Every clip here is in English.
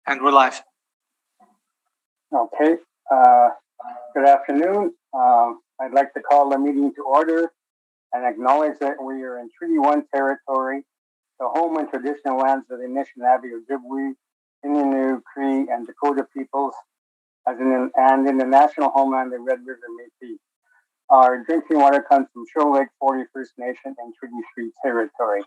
And we're live. Okay. Good afternoon. I'd like to call the meeting to order and acknowledge that we are in Treaty 1 territory, the home and traditional lands of the Anishinaabe, Ojibwe, Innu, Cree, and Dakota peoples, and in the national homeland of Red River Métis. Our drinking water comes from Shoal Lake 40 First Nation and Treaty 3 territory.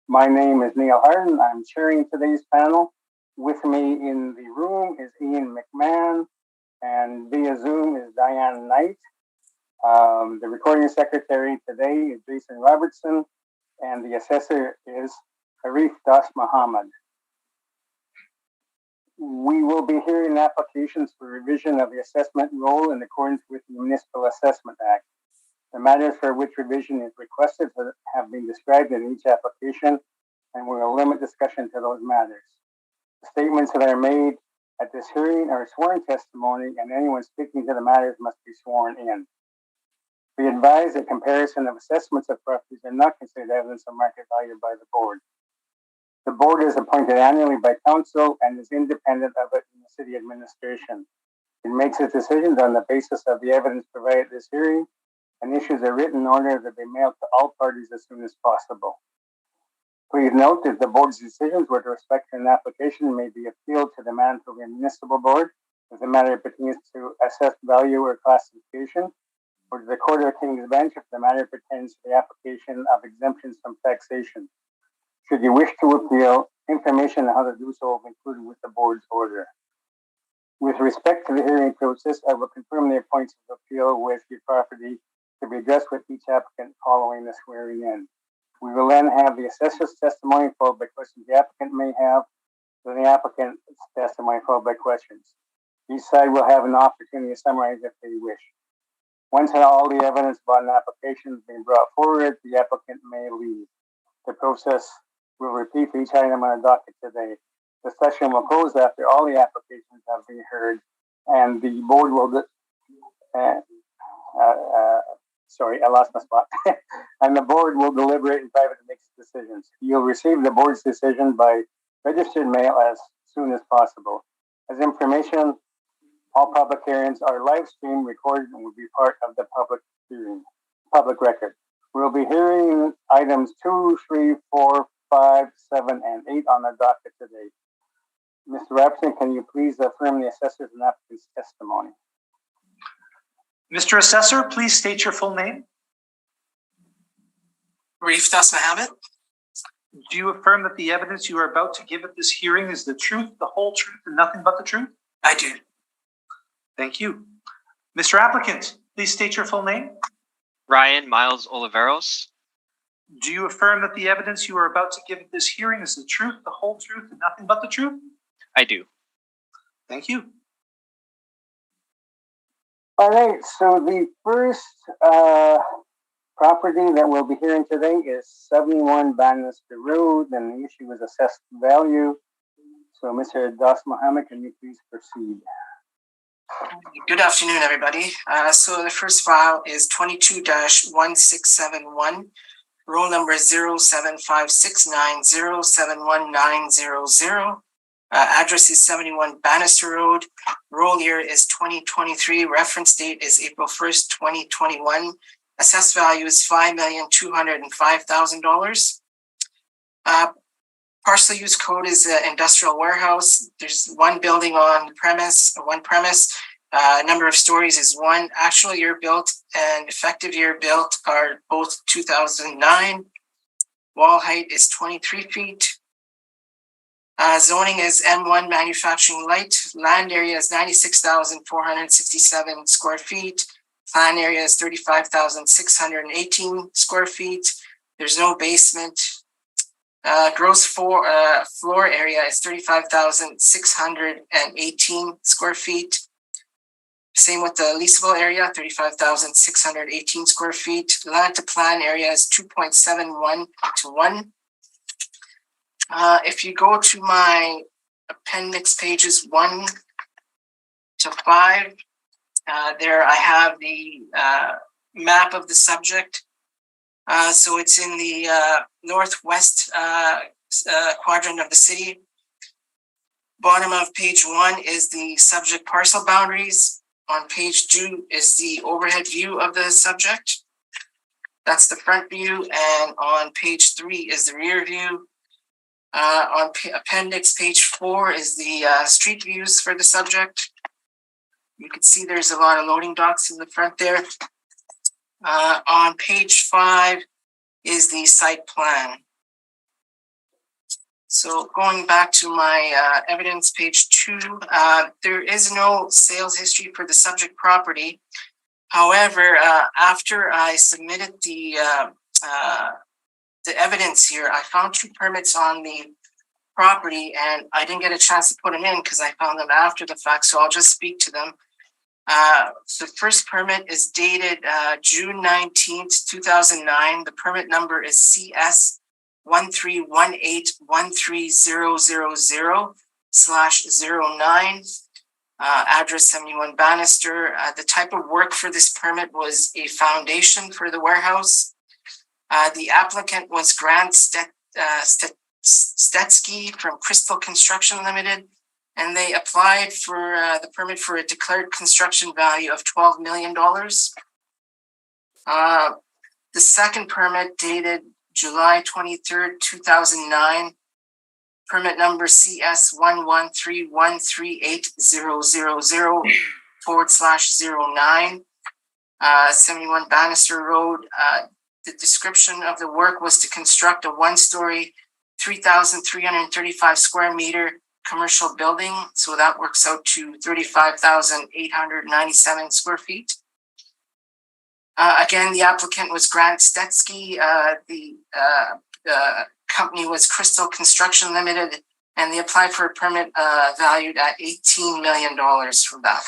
My name is Neil Harden. I'm chairing today's panel. With me in the room is Ian McMahon, and via Zoom is Diane Knight. The recording secretary today is Jason Robertson, and the assessor is Arif Das Muhammad. We will be hearing applications for revision of the assessment role in accordance with the Municipal Assessment Act. The matters for which revision is requested have been described in each application, and we will limit discussion to those matters. The statements that are made at this hearing are sworn testimony, and anyone speaking to the matters must be sworn in. We advise that comparison of assessments of properties are not considered evidence of market value by the board. The board is appointed annually by council and is independent of it in the city administration. It makes its decisions on the basis of the evidence provided at this hearing and issues a written order that be mailed to all parties as soon as possible. Please note that the board's decisions with respect to an application may be appealed to the Manitoba Municipal Board if the matter pertains to assessed value or classification, or to the Court of King's Bench if the matter pertains to the application of exemptions from taxation. Should you wish to appeal, information on how to do so will be included with the board's order. With respect to the hearing process, I will confirm the points of appeal with your property to be addressed with each applicant following the swearing in. We will then have the assessor's testimony followed by questions the applicant may have, then the applicant's testimony followed by questions. Each side will have an opportunity to summarize if they wish. Once all the evidence about an application has been brought forward, the applicant may leave. The process will repeat for each item on the docket today. The session will close after all the applications have been heard, and the board will sorry, I lost my spot. And the board will deliberate in private and make decisions. You'll receive the board's decision by registered mail as soon as possible. As information, all public hearings are live streamed, recorded, and will be part of the public record. We'll be hearing items 2, 3, 4, 5, 7, and 8 on the docket today. Mr. Robertson, can you please affirm the assessor's and applicant's testimony? Mr. Assessor, please state your full name. Arif Das Muhammad. Do you affirm that the evidence you are about to give at this hearing is the truth, the whole truth, and nothing but the truth? I do. Thank you. Mr. Applicant, please state your full name. Ryan Miles Oliveros. Do you affirm that the evidence you are about to give at this hearing is the truth, the whole truth, and nothing but the truth? I do. Thank you. All right, so the first property that we'll be hearing today is 71 Bannister Road, and the issue is assessed value. So, Mr. Das Muhammad, can you please proceed? Good afternoon, everybody. So the first file is 22-1671, roll number 07569071900. Address is 71 Bannister Road. Roll year is 2023. Reference date is April 1st, 2021. Assessed value is $5,205,000. Parcel use code is industrial warehouse. There's one building on one premise. Number of stories is 1. Actual year built and effective year built are both 2009. Wall height is 23 feet. Zoning is M1 manufacturing light. Land area is 96,467 square feet. Plan area is 35,618 square feet. There's no basement. Gross floor area is 35,618 square feet. Same with the leasable area, 35,618 square feet. Land to plan area is 2.71 to 1. If you go to my appendix pages 1 to 5, there I have the map of the subject. So it's in the northwest quadrant of the city. Bottom of page 1 is the subject parcel boundaries. On page 2 is the overhead view of the subject. That's the front view. And on page 3 is the rear view. On appendix page 4 is the street views for the subject. You can see there's a lot of loading docks in the front there. On page 5 is the site plan. So going back to my evidence, page 2, there is no sales history for the subject property. However, after I submitted the evidence here, I found 2 permits on the property, and I didn't get a chance to put them in because I found them after the fact. So I'll just speak to them. The first permit is dated June 19th, 2009. The permit number is CS 131813000/09. Address 71 Bannister. The type of work for this permit was a foundation for the warehouse. The applicant was Grant Stetsky from Crystal Construction Limited, and they applied for the permit for a declared construction value of $12 million. The second permit dated July 23rd, 2009, permit number CS 113138000/09, 71 Bannister Road. The description of the work was to construct a 1-story, 3,335 square meter commercial building. So that works out to 35,897 square feet. Again, the applicant was Grant Stetsky. The company was Crystal Construction Limited, and they applied for a permit valued at $18 million for that.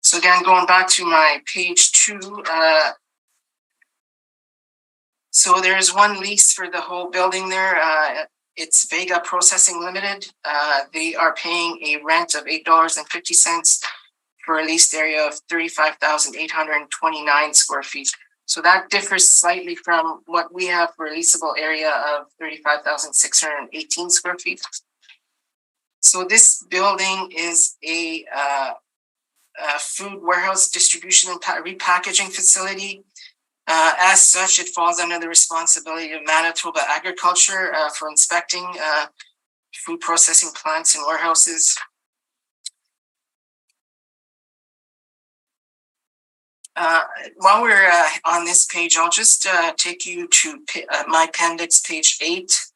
So again, going back to my page 2, so there's one lease for the whole building there. It's Vega Processing Limited. They are paying a rent of $8.50 for a leased area of 35,829 square feet. So that differs slightly from what we have for a leasable area of 35,618 square feet. So this building is a food warehouse distribution and repackaging facility. As such, it falls under the responsibility of Manitoba Agriculture for inspecting food processing plants and warehouses. While we're on this page, I'll just take you to my appendix, page 8.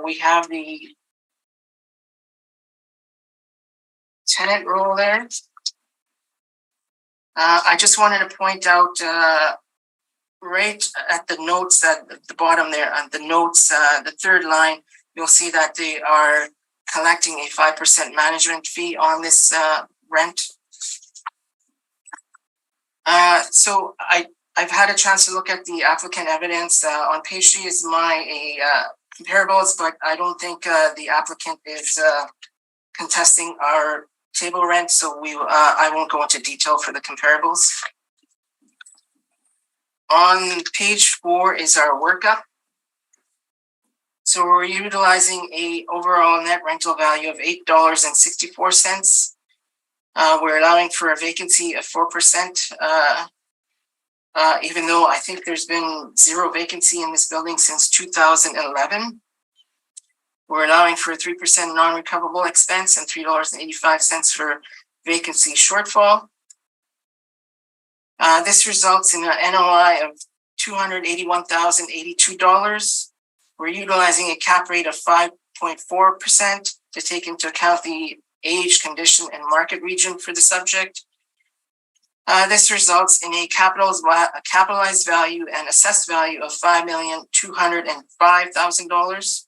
We have the tenant roll there. I just wanted to point out right at the notes at the bottom there, on the notes, the third line, you'll see that they are collecting a 5% management fee on this rent. So I've had a chance to look at the applicant evidence. On page 3 is my comparables, but I don't think the applicant is contesting our table rent, so I won't go into detail for the comparables. On page 4 is our workup. So we're utilizing a overall net rental value of $8.64. We're allowing for a vacancy of 4%, even though I think there's been 0 vacancy in this building since 2011. We're allowing for a 3% non-recoverable expense and $3.85 for vacancy shortfall. This results in an NOI of $281,082. We're utilizing a cap rate of 5.4% to take into account the age, condition, and market region for the subject. This results in a capitalized value and assessed value of $5,205,000.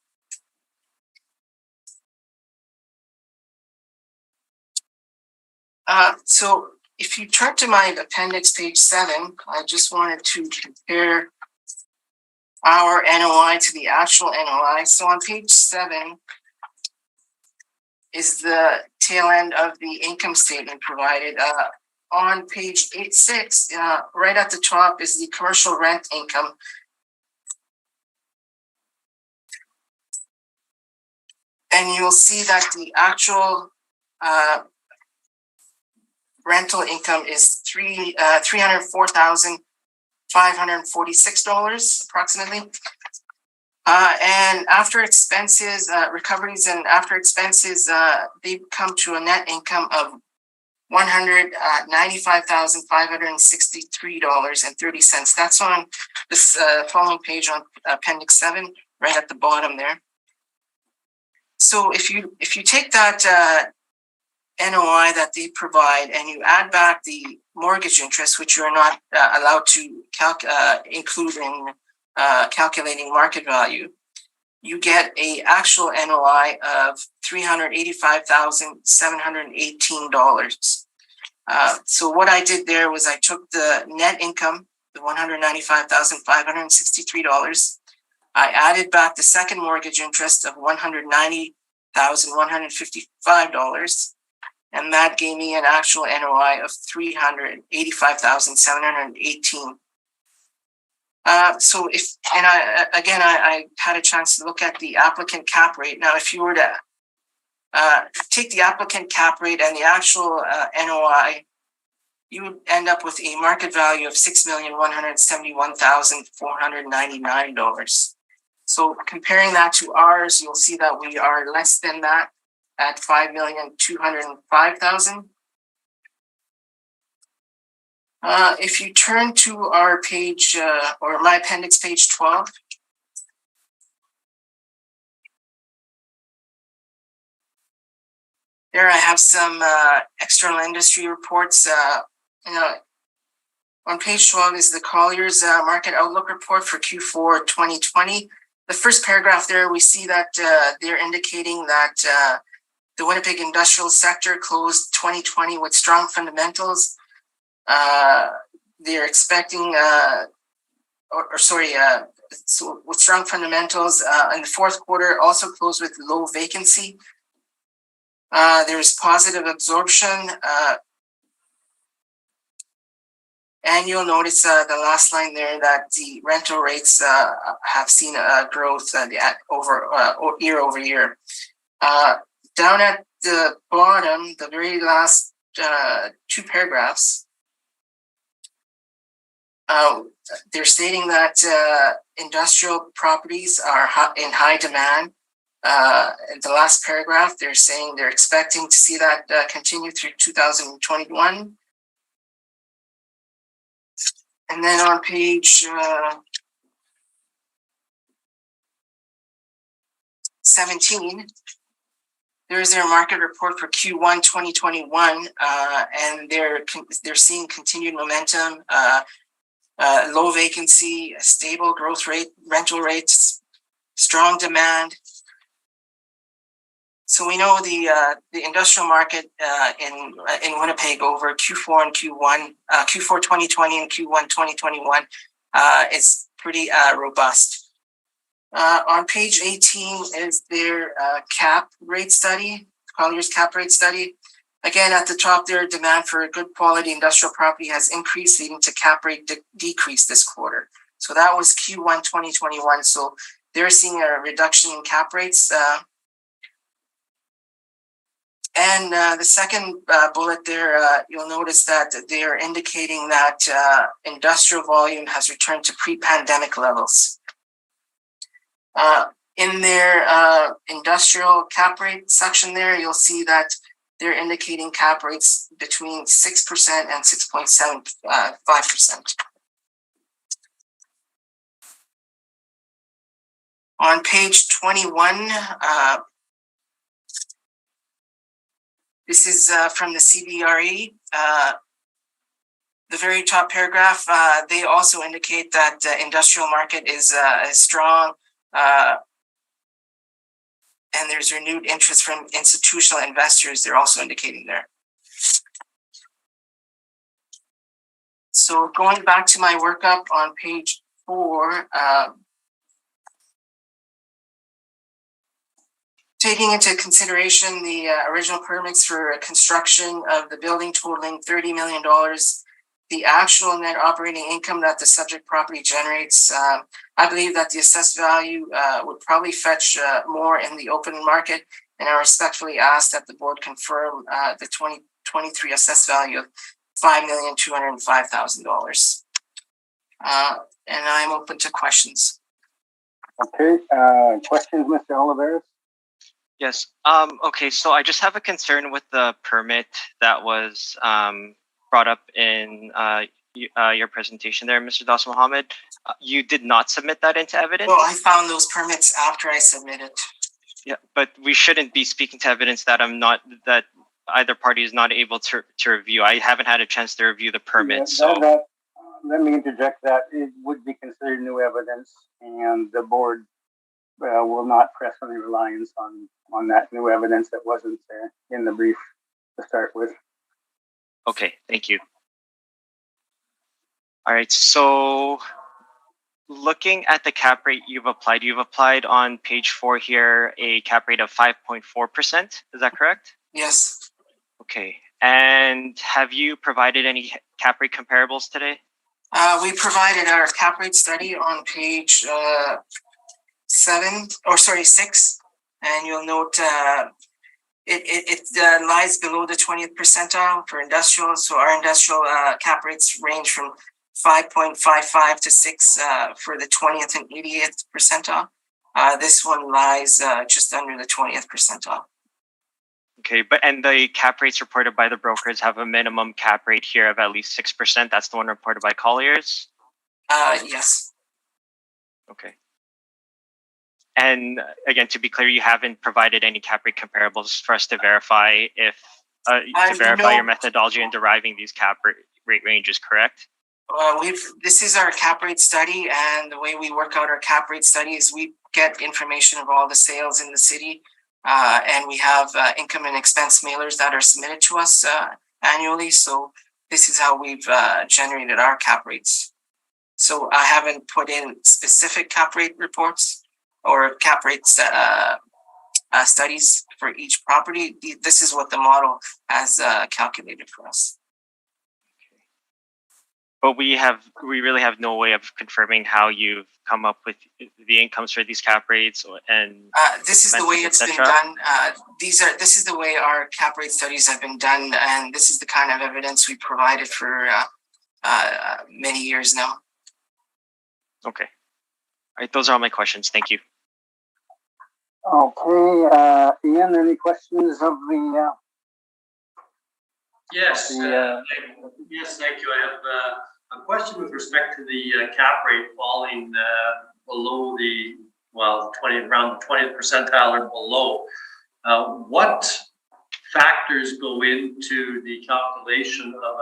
So if you turn to my appendix, page 7, I just wanted to compare our NOI to the actual NOI. So on page 7 is the tail end of the income statement provided. On page 8.6, right at the top is the commercial rent income. And you'll see that the actual rental income is $304,546 approximately. And after expenses, recoveries and after expenses, they come to a net income of $195,563.30. That's on this following page on Appendix 7, right at the bottom there. So if you take that NOI that they provide and you add back the mortgage interest, which you're not allowed to include in calculating market value, you get a actual NOI of $385,718. So what I did there was I took the net income, the $195,563. I added back the second mortgage interest of $190,155, and that gave me an actual NOI of $385,718. So I had a chance to look at the applicant cap rate. Now, if you were to take the applicant cap rate and the actual NOI, you would end up with a market value of $6,171,499. So comparing that to ours, you'll see that we are less than that at $5,205,000. If you turn to our page or my appendix, page 12, there I have some external industry reports. On page 12 is the Colliers Market Outlook Report for Q4 2020. The first paragraph there, we see that they're indicating that the Winnipeg industrial sector closed 2020 with strong fundamentals. They're expecting, so with strong fundamentals in the fourth quarter, also closed with low vacancy. There's positive absorption. And you'll notice the last line there that the rental rates have seen a growth year over year. Down at the bottom, the very last two paragraphs, they're stating that industrial properties are in high demand. In the last paragraph, they're saying they're expecting to see that continue through 2021. And then on page 17, there is their market report for Q1 2021, and they're seeing continued momentum, low vacancy, stable growth rate, rental rates, strong demand. So we know the industrial market in Winnipeg over Q4 and Q1, Q4 2020 and Q1 2021 is pretty robust. On page 18 is their cap rate study, Colliers cap rate study. Again, at the top there, demand for good quality industrial property has increased, leading to cap rate decrease this quarter. So that was Q1 2021. So they're seeing a reduction in cap rates. And the second bullet there, you'll notice that they're indicating that industrial volume has returned to pre-pandemic levels. In their industrial cap rate section there, you'll see that they're indicating cap rates between 6% and 6.75%. On page 21, this is from the CBRE. The very top paragraph, they also indicate that the industrial market is strong, and there's renewed interest from institutional investors. They're also indicating there. So going back to my workup on page 4, taking into consideration the original permits for construction of the building totaling $30 million, the actual net operating income that the subject property generates, I believe that the assessed value would probably fetch more in the open market, and I respectfully ask that the board confirm the 2023 assessed value of $5,205,000. And I'm open to questions. Okay, questions, Mr. Oliveros? Yes. Okay, so I just have a concern with the permit that was brought up in your presentation there, Mr. Das Mohammed. You did not submit that into evidence? Well, I found those permits after I submitted. Yeah, but we shouldn't be speaking to evidence that that either party is not able to review. I haven't had a chance to review the permit, let me interject that it would be considered new evidence, and the board will not press any reliance on that new evidence that wasn't there in the brief to start with. Okay, thank you. All right, so looking at the cap rate you've applied on page 4 here a cap rate of 5.4%. Is that correct? Yes. Okay, and have you provided any cap rate comparables today? We provided our cap rate study on page 6, and you'll note it lies below the 20th percentile for industrial. So our industrial cap rates range from 5.55 to 6 for the 20th and 80th percentile. This one lies just under the 20th percentile. Okay, and the cap rates reported by the brokers have a minimum cap rate here of at least 6%. That's the one reported by Colliers? Yes. Okay. And again, to be clear, you haven't provided any cap rate comparables for us to verify your methodology in deriving these cap rate ranges, correct? This is our cap rate study, and the way we work out our cap rate study is we get information of all the sales in the city. And we have income and expense mailers that are submitted to us annually. So this is how we've generated our cap rates. So I haven't put in specific cap rate reports or cap rates studies for each property. This is what the model has calculated for us. But we really have no way of confirming how you've come up with the incomes for these cap rates and this is the way it's been done. This is the way our cap rate studies have been done, and this is the kind of evidence we provided for many years now. Okay. All right, those are all my questions. Thank you. Okay, Ian, any questions of the? Yes, yes, thank you. I have a question with respect to the cap rate falling below around the 20th percentile or below. What factors go into the calculation of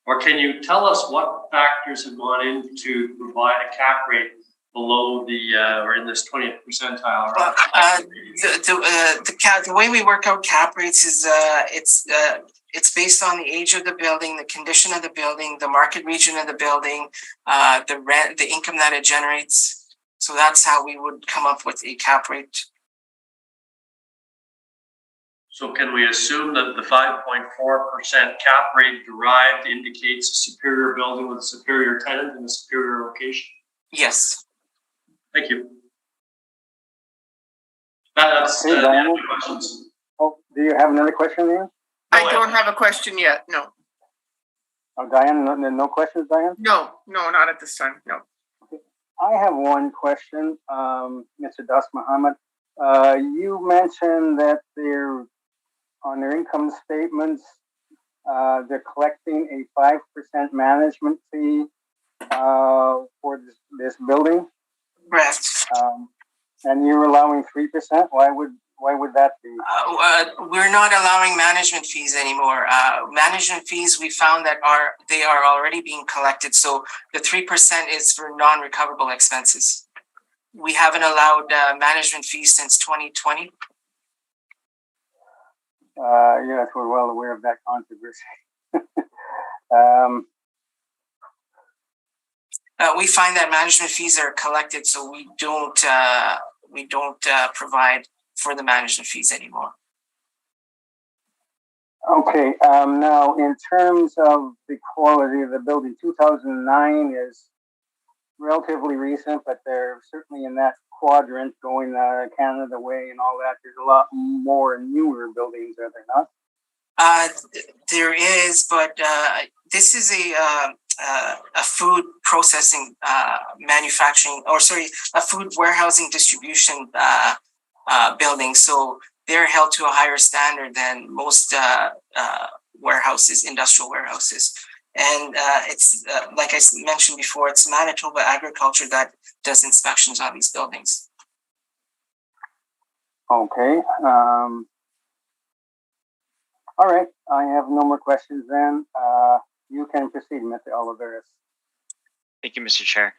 or can you tell us what factors have gone in to provide a cap rate below or in this 20th percentile? The way we work out cap rates is it's based on the age of the building, the condition of the building, the market region of the building, the rent, the income that it generates. So that's how we would come up with a cap rate. So can we assume that the 5.4% cap rate derived indicates a superior building with a superior tenant and a superior location? Yes. Thank you. That's the questions. Oh, do you have another question, Ian? I don't have a question yet. No. Oh, Diane, no questions, Diane? No, not at this time. No. Okay. I have one question, Mr. Das Mohammed. You mentioned that on their income statements, they're collecting a 5% management fee for this building. Correct. And you're allowing 3%. Why would that be? We're not allowing management fees anymore. Management fees, we found that they are already being collected. So the 3% is for non-recoverable expenses. We haven't allowed management fees since 2020. Yes, we're well aware of that controversy. We find that management fees are collected, so we don't provide for the management fees anymore. Okay, now in terms of the quality of the building, 2009 is relatively recent, but they're certainly in that quadrant going Canada Way and all that. There's a lot more newer buildings, are there not? There is, but this is a food processing, manufacturing, or sorry, a food warehousing distribution building. So they're held to a higher standard than most warehouses, industrial warehouses. And it's like I mentioned before, it's Manitoba Agriculture that does inspections on these buildings. Okay. All right. I have no more questions then. You can proceed, Mr. Oliveris. Thank you, Mr. Chair.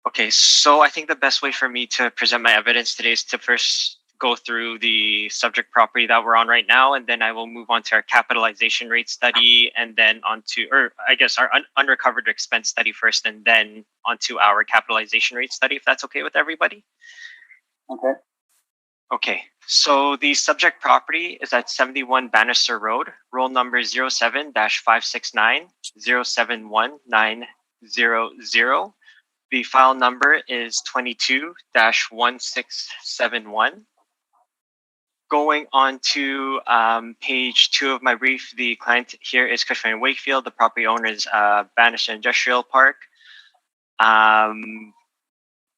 Okay, so I think the best way for me to present my evidence today is to first go through the subject property that we're on right now, and then I will move on to our capitalization rate study, and then onto, or I guess our unrecovered expense study first, and then onto our capitalization rate study, if that's okay with everybody. Okay. Okay, so the subject property is at 71 Bannister Road, roll number 07-569-071900. The file number is 22-1671. Going on to page 2 of my brief, the client here is Cushman & Wakefield. The property owner is Bannister Industrial Park.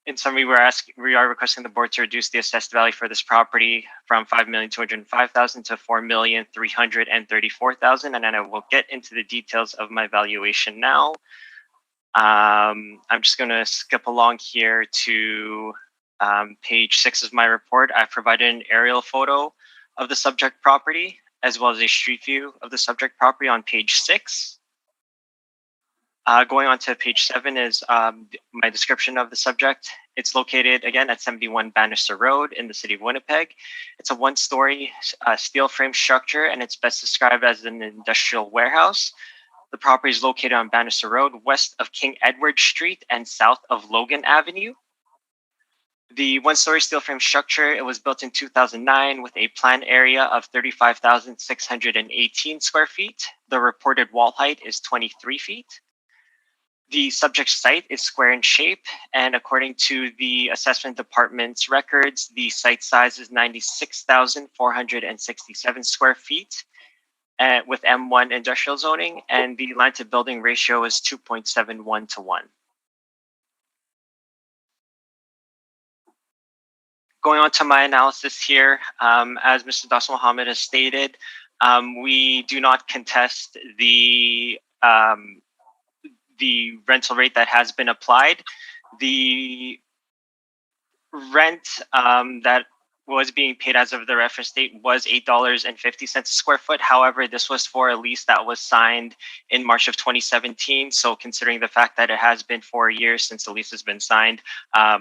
In summary, we are requesting the board to reduce the assessed value for this property from $5,205,000 to $4,334,000, and then I will get into the details of my valuation now. I'm just going to skip along here to page 6 of my report. I've provided an aerial photo of the subject property as well as a street view of the subject property on page 6. Going on to page 7 is my description of the subject. It's located, again, at 71 Bannister Road in the city of Winnipeg. It's a one-story steel frame structure, and it's best described as an industrial warehouse. The property is located on Bannister Road, west of King Edward Street and south of Logan Avenue. The one-story steel frame structure, it was built in 2009 with a planned area of 35,618 square feet. The reported wall height is 23 feet. The subject site is square in shape, and according to the assessment department's records, the site size is 96,467 square feet with M1 industrial zoning, and the land to building ratio is 2.71 to 1. Going on to my analysis here, as Mr. Das Mohammed has stated, we do not contest the rental rate that has been applied. The rent that was being paid as of the reference date was $8.50 a square foot. However, this was for a lease that was signed in March of 2017. So considering the fact that it has been 4 years since the lease has been signed,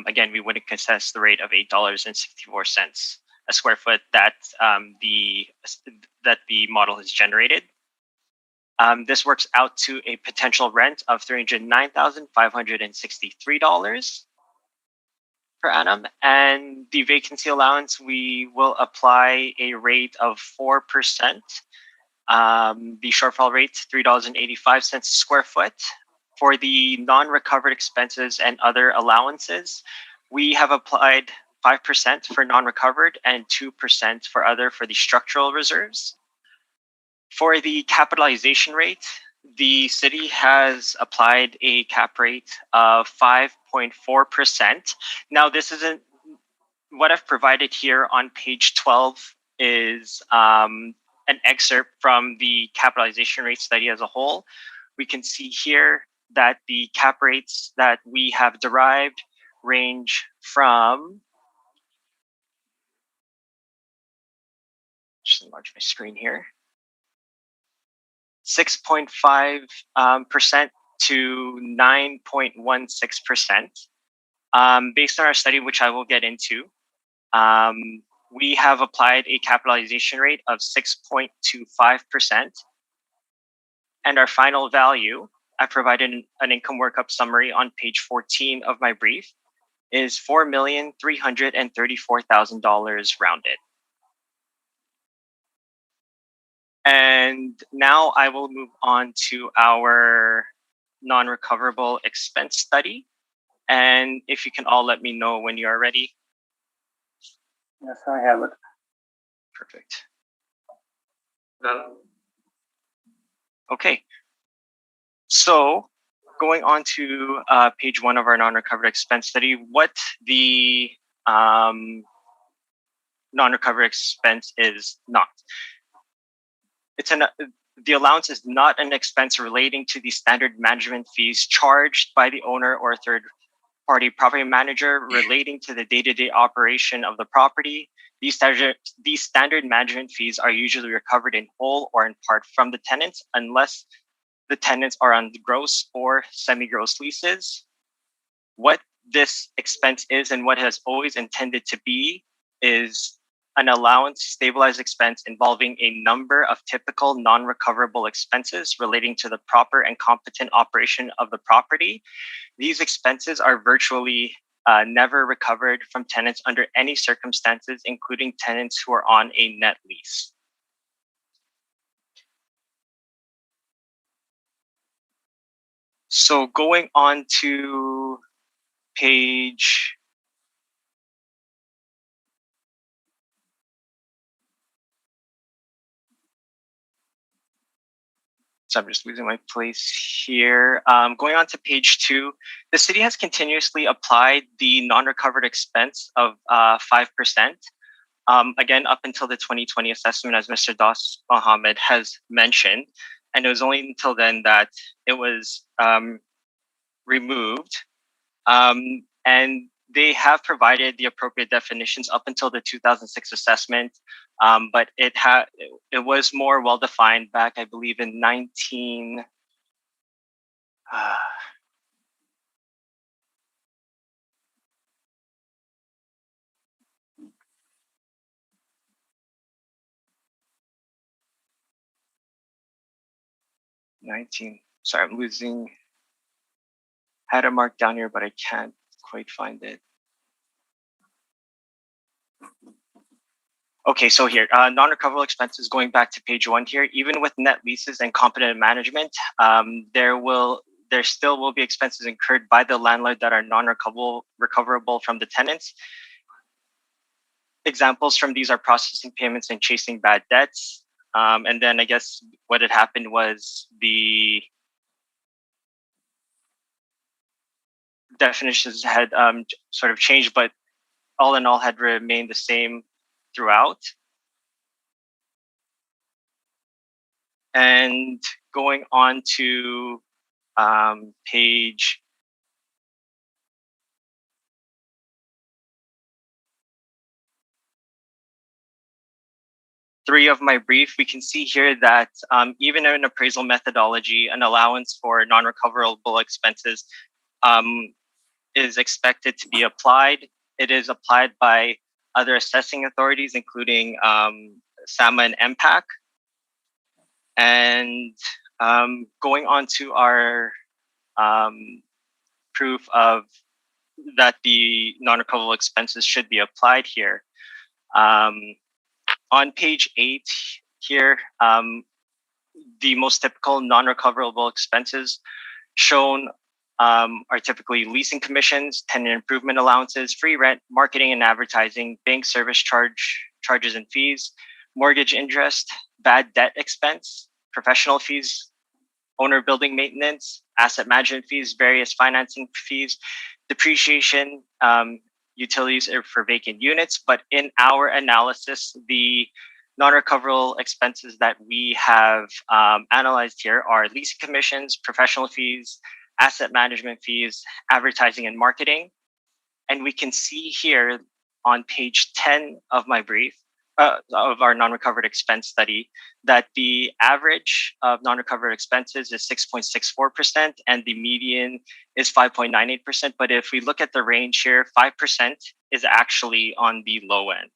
again, we wouldn't contest the rate of $8.64 a square foot that the model has generated. This works out to a potential rent of $309,563 per annum, and the vacancy allowance, we will apply a rate of 4%. The shortfall rate, $3.85 a square foot. For the non-recovered expenses and other allowances, we have applied 5% for non-recovered and 2% for other for the structural reserves. For the capitalization rate, the city has applied a cap rate of 5.4%. Now, this isn't what I've provided here on page 12 is an excerpt from the capitalization rate study as a whole. We can see here that the cap rates that we have derived range from, just enlarge my screen here, 6.5% to 9.16%. Based on our study, which I will get into, we have applied a capitalization rate of 6.25%. And our final value, I provided an income workup summary on page 14 of my brief, is $4,334,000 rounded. And now I will move on to our non-recoverable expense study. And if you can all let me know when you are ready. Yes, I have it. Perfect. Done. Okay. So going on to page 1 of our non-recovered expense study, what the non-recovered expense is not. The allowance is not an expense relating to the standard management fees charged by the owner or third-party property manager relating to the day-to-day operation of the property. These standard management fees are usually recovered in whole or in part from the tenants unless the tenants are on gross or semi-gross leases. What this expense is and what it has always intended to be is an allowance stabilized expense involving a number of typical non-recoverable expenses relating to the proper and competent operation of the property. These expenses are virtually never recovered from tenants under any circumstances, including tenants who are on a net lease. So going on to page So I'm just losing my place here. Going on to page 2, the city has continuously applied the non-recovered expense of 5%. Again, up until the 2020 assessment, as Mr. Das Mohammed has mentioned. And it was only until then that it was removed. And they have provided the appropriate definitions up until the 2006 assessment, but it was more well defined back, I believe, in 19. Sorry, I'm losing. Had it marked down here, but I can't quite find it. Okay, so here, non-recoverable expenses, going back to page 1 here, even with net leases and competent management, there still will be expenses incurred by the landlord that are non-recoverable from the tenants. Examples from these are processing payments and chasing bad debts. And then I guess what had happened was the definitions had sort of changed, but all in all had remained the same throughout. And going on to page 3 of my brief, we can see here that even in appraisal methodology, an allowance for non-recoverable expenses is expected to be applied. It is applied by other assessing authorities, including SAMA and MPAC. And going on to our proof of that the non-recoverable expenses should be applied here. On page 8 here, the most typical non-recoverable expenses shown are typically leasing commissions, tenant improvement allowances, free rent, marketing and advertising, bank service charges and fees, mortgage interest, bad debt expense, professional fees, owner building maintenance, asset management fees, various financing fees, depreciation, utilities for vacant units. But in our analysis, the non-recoverable expenses that we have analyzed here are leasing commissions, professional fees, asset management fees, advertising and marketing. And we can see here on page 10 of my brief, of our non-recovered expense study, that the average of non-recovered expenses is 6.64% and the median is 5.98%. But if we look at the range here, 5% is actually on the low end.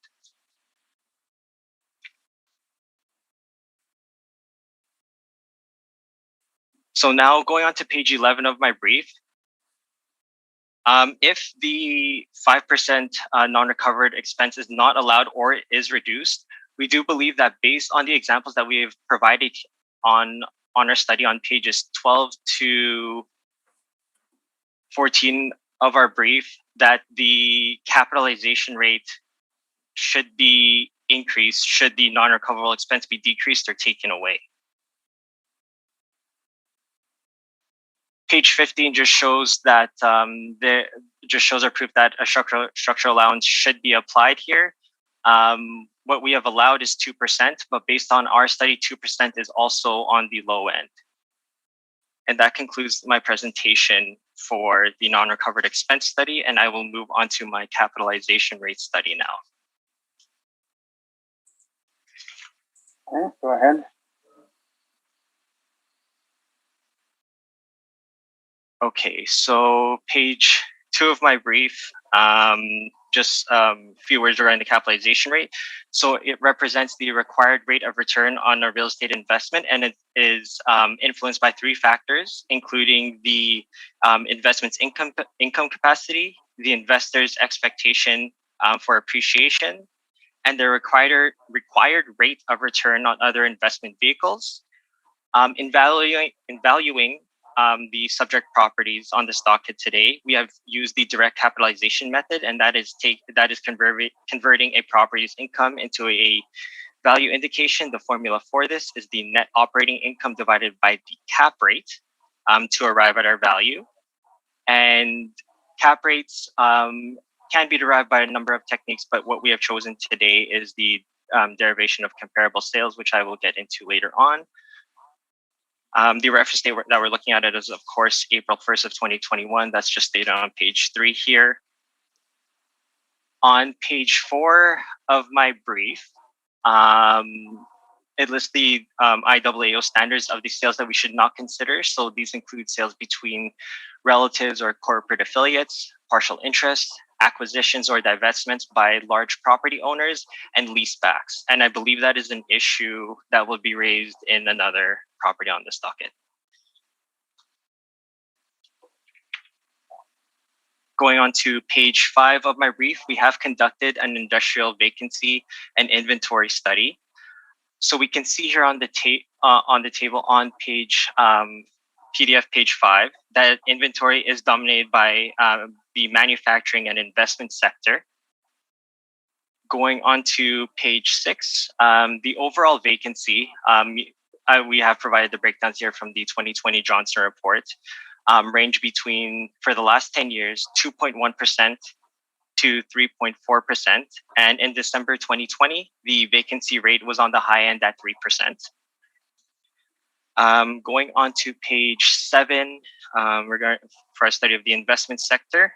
So now going on to page 11 of my brief, if the 5% non-recovered expense is not allowed or is reduced, We do believe that based on the examples that we have provided on our study on pages 12 to 14 of our brief, that the capitalization rate should be increased should the non-recoverable expense be decreased or taken away. Page 15 just shows that just shows our proof that a structural allowance should be applied here. What we have allowed is 2%, but based on our study, 2% is also on the low end. And that concludes my presentation for the non-recovered expense study, and I will move on to my capitalization rate study now. Okay, go ahead. Okay, so page 2 of my brief, just a few words regarding the capitalization rate. So it represents the required rate of return on a real estate investment, and it is influenced by 3 factors, including the investment's income capacity, the investor's expectation for appreciation, and the required rate of return on other investment vehicles. In valuing the subject properties on this docket today, we have used the direct capitalization method, and that is converting a property's income into a value indication. The formula for this is the net operating income divided by the cap rate to arrive at our value. And cap rates can be derived by a number of techniques, but what we have chosen today is the derivation of comparable sales, which I will get into later on. The reference date that we're looking at it is, of course, April 1st of 2021. That's just stated on page 3 here. On page 4 of my brief, it lists the IAAO standards of the sales that we should not consider. So these include sales between relatives or corporate affiliates, partial interest, acquisitions or divestments by large property owners, and leasebacks. And I believe that is an issue that will be raised in another property on this docket. Going on to page 5 of my brief, we have conducted an industrial vacancy and inventory study. So we can see here on the table on page PDF page 5 that inventory is dominated by the manufacturing and investment sector. Going on to page 6, the overall vacancy, we have provided the breakdowns here from the 2020 Johnson report, range between, for the last 10 years, 2.1% to 3.4%. And in December 2020, the vacancy rate was on the high end at 3%. Going on to page 7, for our study of the investment sector,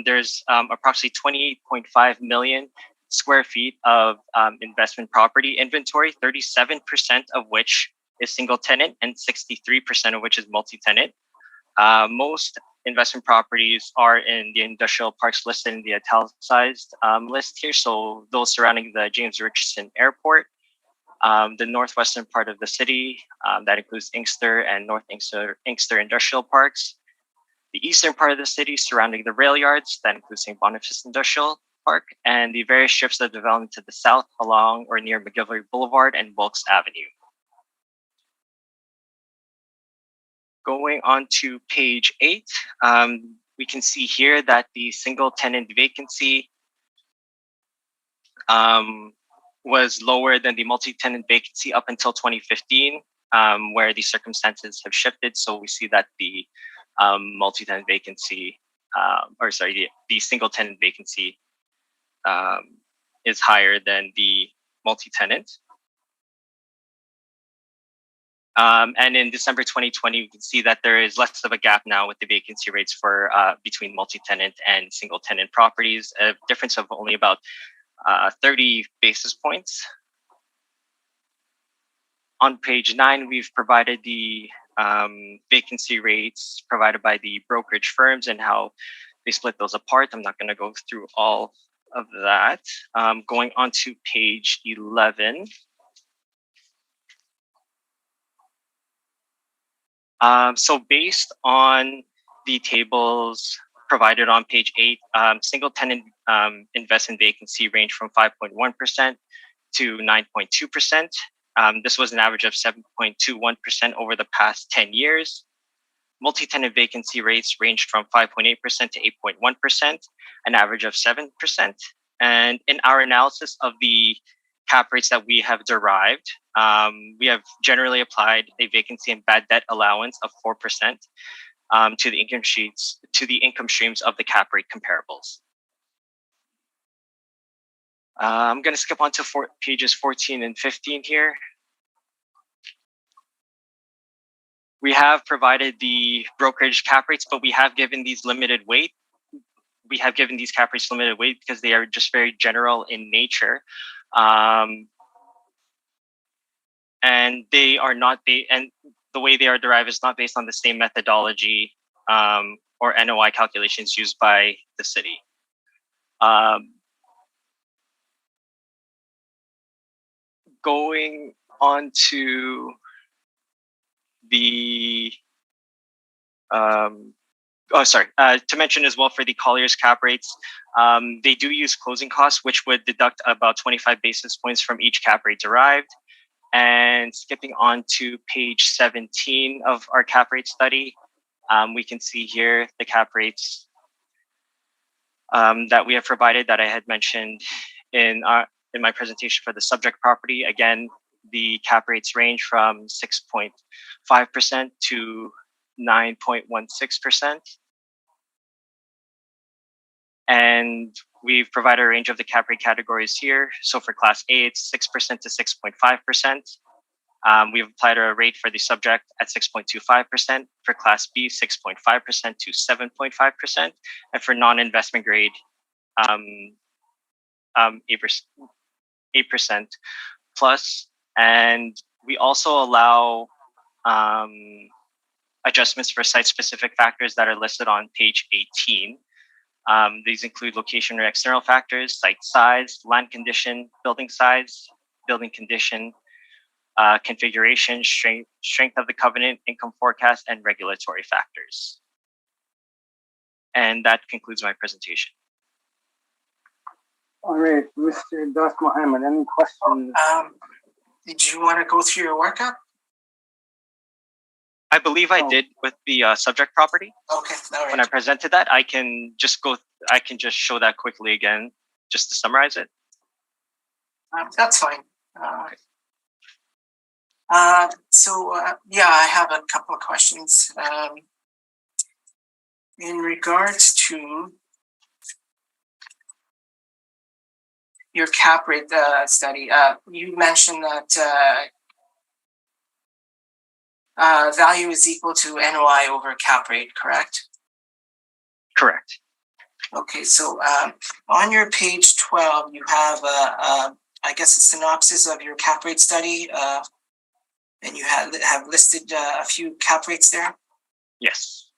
there's approximately 28.5 million square feet of investment property inventory, 37% of which is single tenant and 63% of which is multi-tenant. Most investment properties are in the industrial parks listed in the italicized list here. So those surrounding the James Richardson Airport, the northwestern part of the city, that includes Inkster and North Inkster Industrial Parks. The eastern part of the city surrounding the rail yards, that includes St. Boniface Industrial Park, and the various strips of development to the south along or near McGillivray Boulevard and Wilkes Avenue. Going on to page 8, we can see here that the single tenant vacancy was lower than the multi-tenant vacancy up until 2015, where the circumstances have shifted. So we see that the multi-tenant vacancy, the single tenant vacancy is higher than the multi-tenant. And in December 2020, we can see that there is less of a gap now with the vacancy rates for between multi-tenant and single-tenant properties, a difference of only about 30 basis points. On page 9, we've provided the vacancy rates provided by the brokerage firms and how they split those apart. I'm not going to go through all of that. Going on to page 11. So based on the tables provided on page 8, single tenant investment vacancy range from 5.1% to 9.2%. This was an average of 7.21% over the past 10 years. Multi-tenant vacancy rates ranged from 5.8% to 8.1%, an average of 7%. And in our analysis of the cap rates that we have derived, we have generally applied a vacancy and bad debt allowance of 4% to the income streams of the cap rate comparables. I'm going to skip on to pages 14 and 15 here. We have provided the brokerage cap rates, but we have given these limited weight. We have given these cap rates limited weight because they are just very general in nature. And they are not and the way they are derived is not based on the same methodology or NOI calculations used by the city. Going on to the to mention as well for the Colliers cap rates, they do use closing costs, which would deduct about 25 basis points from each cap rate derived. And skipping on to page 17 of our cap rate study, we can see here the cap rates that we have provided that I had mentioned in my presentation for the subject property. Again, the cap rates range from 6.5% to 9.16%. And we've provided a range of the cap rate categories here. So for Class A, it's 6% to 6.5%. We've applied a rate for the subject at 6.25%. For Class B, 6.5% to 7.5%. And for non-investment grade, 8% plus. And we also allow adjustments for site-specific factors that are listed on page 18. These include location or external factors, site size, land condition, building size, building condition, configuration, strength of the covenant, income forecast, and regulatory factors. And that concludes my presentation. All right, Mr. Das Mohammed, any questions? Did you want to go through your workup? I believe I did with the subject property. Okay, all right. When I presented that, I can just show that quickly again, just to summarize it. That's fine. Yeah, I have a couple of questions. In regards to your cap rate study, you mentioned that value is equal to NOI over cap rate, correct? Correct. Okay, so on your page 12, you have I guess a synopsis of your cap rate study, and you have listed a few cap rates there. Yes.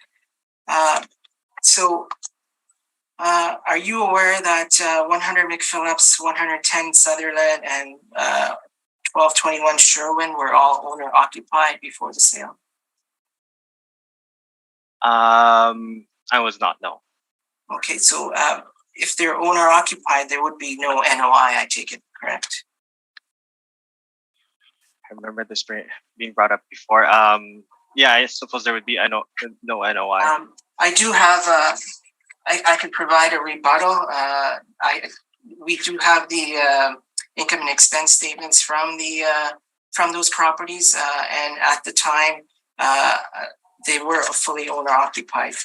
Are you aware that 100 McPhillips, 110 Sutherland, and 1221 Sherwin were all owner occupied before the sale? I was not, no. Okay, so if they're owner occupied, there would be no NOI, I take it, correct? I remember this being brought up before. Yeah, I suppose there would be no NOI. I do have I can provide a rebuttal. We do have the income and expense statements from those properties, and at the time they were fully owner occupied.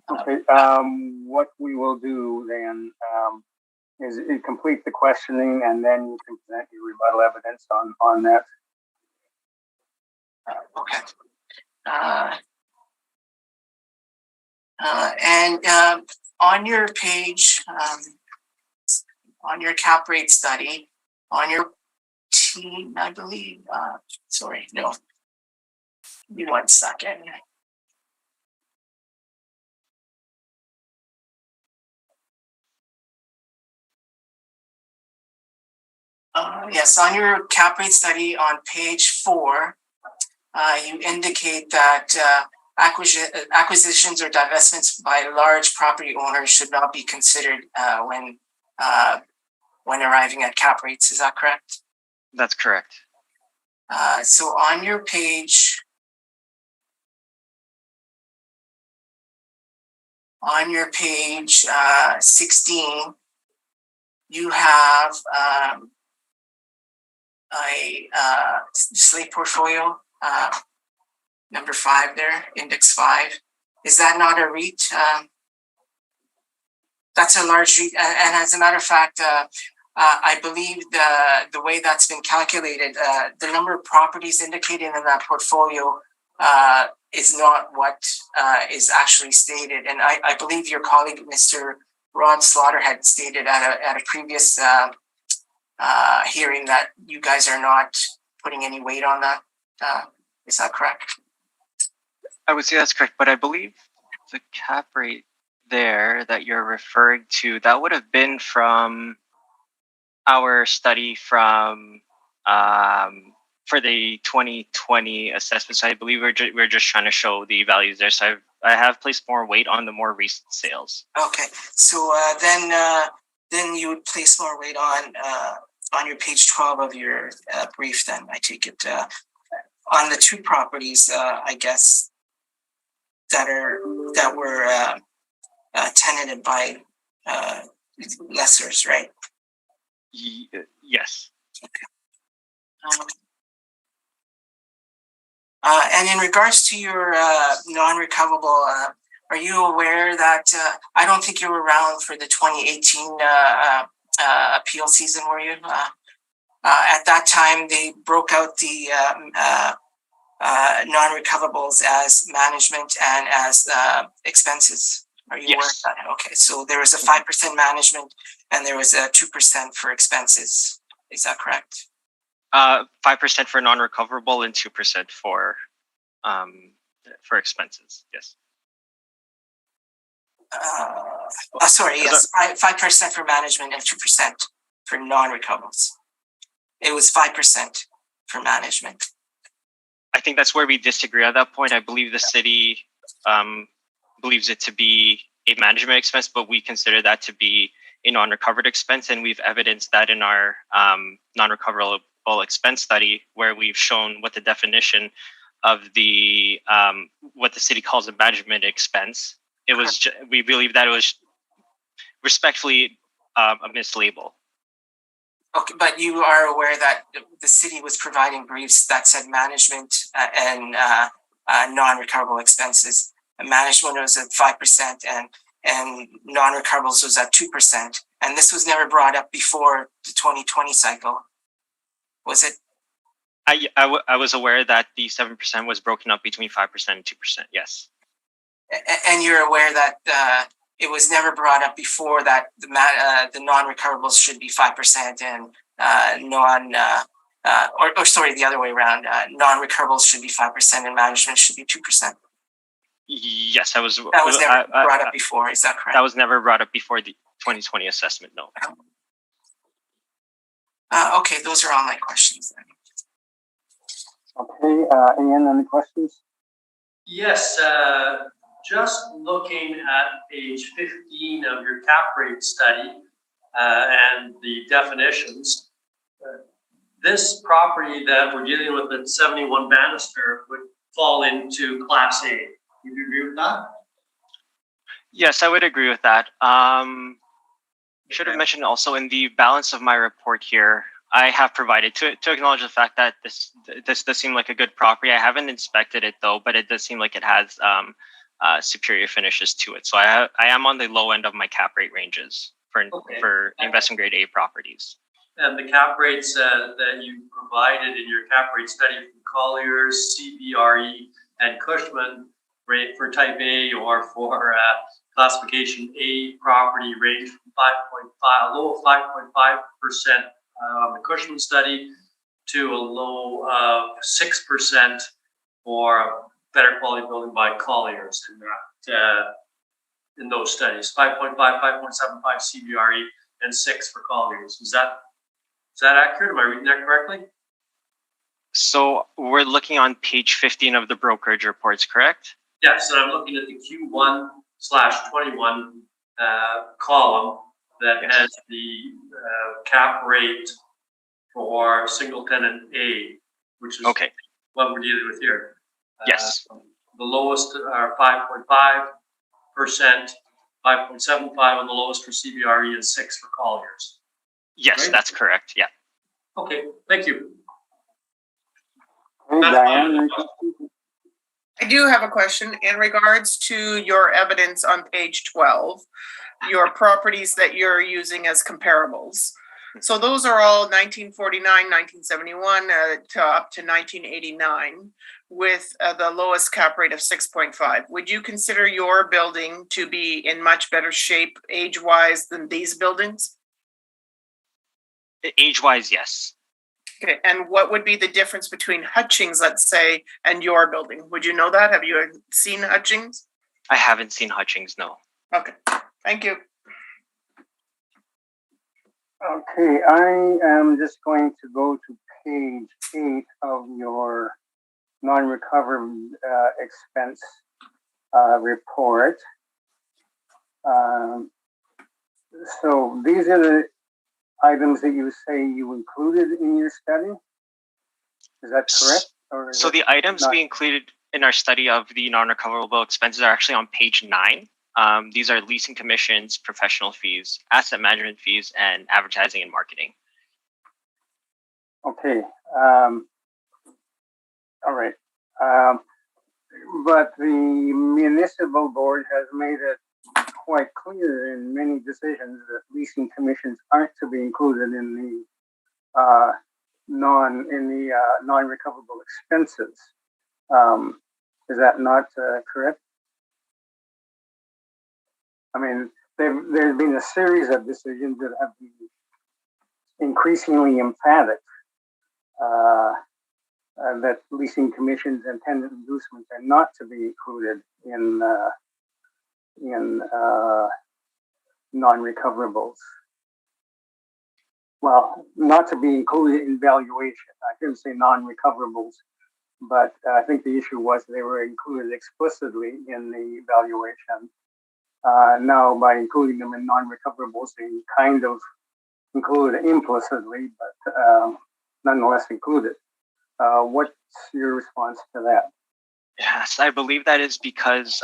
Okay. What we will do then is complete the questioning, and then you can present your rebuttal evidence on that. Okay. And on your page, on your cap rate study, on your team, I believe, sorry, no, give me 1 second. Yes, on your cap rate study on page 4, you indicate that acquisitions or divestments by large property owners should not be considered when when arriving at cap rates. Is that correct? That's correct. So on your page, 16, you have a slate portfolio, number 5 there, index 5. Is that not a REIT? That's a large REIT, and as a matter of fact, I believe the way that's been calculated, the number of properties indicated in that portfolio is not what is actually stated. And I believe your colleague, Mr. Rod Slaughter, had stated at a previous hearing that you guys are not putting any weight on that. Is that correct? I would say that's correct, but I believe the cap rate there that you're referring to, that would have been from our study from for the 2020 assessment. So I believe we're just trying to show the values there. So I have placed more weight on the more recent sales. Okay, so then you would place more weight on your page 12 of your brief. Then I take it on the 2 properties, I guess that were tenanted by lessors, right? Yes. Okay. And in regards to your non-recoverable, are you aware that I don't think you were around for the 2018 appeal season, were you? At that time, they broke out the non-recoverables as management and as expenses. Are you aware of that? Okay, so there was a 5% management and there was a 2% for expenses. Is that correct? 5% for non-recoverable and 2% for expenses. Yes. Sorry. Yes, 5% for management and 2% for non-recoverables. It was 5% for management. I think that's where we disagree at that point. I believe the city believes it to be a management expense, but we consider that to be a non-recovered expense, and we've evidenced that in our non-recoverable expense study, where we've shown what the definition of the what the city calls a management expense. It was we believe that it was respectfully a mislabel. Okay, but you are aware that the city was providing briefs that said management and non-recoverable expenses. And management was at 5% and non-recoverables was at 2%. And this was never brought up before the 2020 cycle, was it? I was aware that the 7% was broken up between 5% and 2%. Yes. And you're aware that it was never brought up before that the non-recoverables should be 5% and the other way around. Non-recoverables should be 5% and management should be 2%. Yes, that was never brought up before. Is that correct? That was never brought up before the 2020 assessment. No. Okay, those are all my questions then. Okay, Ian, any questions? Yes, just looking at page 15 of your cap rate study and the definitions, this property that we're dealing with at 71 Bannister would fall into Class A. Would you agree with that? Yes, I would agree with that. Should have mentioned also in the balance of my report here, I have provided to acknowledge the fact that this does seem like a good property. I haven't inspected it though, but it does seem like it has superior finishes to it. So I am on the low end of my cap rate ranges for investment grade A properties. And the cap rates that you provided in your cap rate study from Colliers, CBRE, and Cushman rate for type A or for classification A property range from 5.5, low of 5.5% on the Cushman study to a low of 6% for better quality building by Colliers in those studies. 5.5, 5.75 CBRE, and 6 for Colliers. Is that accurate? Am I reading that correctly? So we're looking on page 15 of the brokerage reports, correct? Yes, and I'm looking at the Q1/21 column that has the cap rate for single tenant A, which is Okay. what we're dealing with here. Yes. The lowest are 5.5%, 5.75, and the lowest for CBRE is 6 for Colliers. Yes, Right? that's correct. Yeah. Okay, thank you. Hey, That's Diane. I do have a question in regards to your evidence on page 12, your properties that you're using as comparables. So those are all 1949, 1971 to up to 1989 with the lowest cap rate of 6.5. Would you consider your building to be in much better shape age-wise than these buildings? Age-wise, yes. Okay, and what would be the difference between Hutchings, let's say, and your building? Would you know that? Have you seen Hutchings? I haven't seen Hutchings, no. Okay, thank you. Okay, I am just going to go to page 8 of your non-recovered expense report. So these are the items that you say you included in your study? Is that correct? Or is So it the items not? we included in our study of the non-recoverable expenses are actually on page 9. These are leasing commissions, professional fees, asset management fees, and advertising and marketing. Okay. All right. But the municipal board has made it quite clear in many decisions that leasing commissions aren't to be included in the non-recoverable expenses. Is that not correct? I mean, there's been a series of decisions that have been increasingly emphatic that leasing commissions and tenant inducements are not to be included in non-recoverables. Well, not to be included in valuation. I shouldn't say non-recoverables, but I think the issue was they were included explicitly in the valuation. Now, by including them in non-recoverables, they kind of include implicitly, but nonetheless included. What's your response to that? Yes, I believe that is because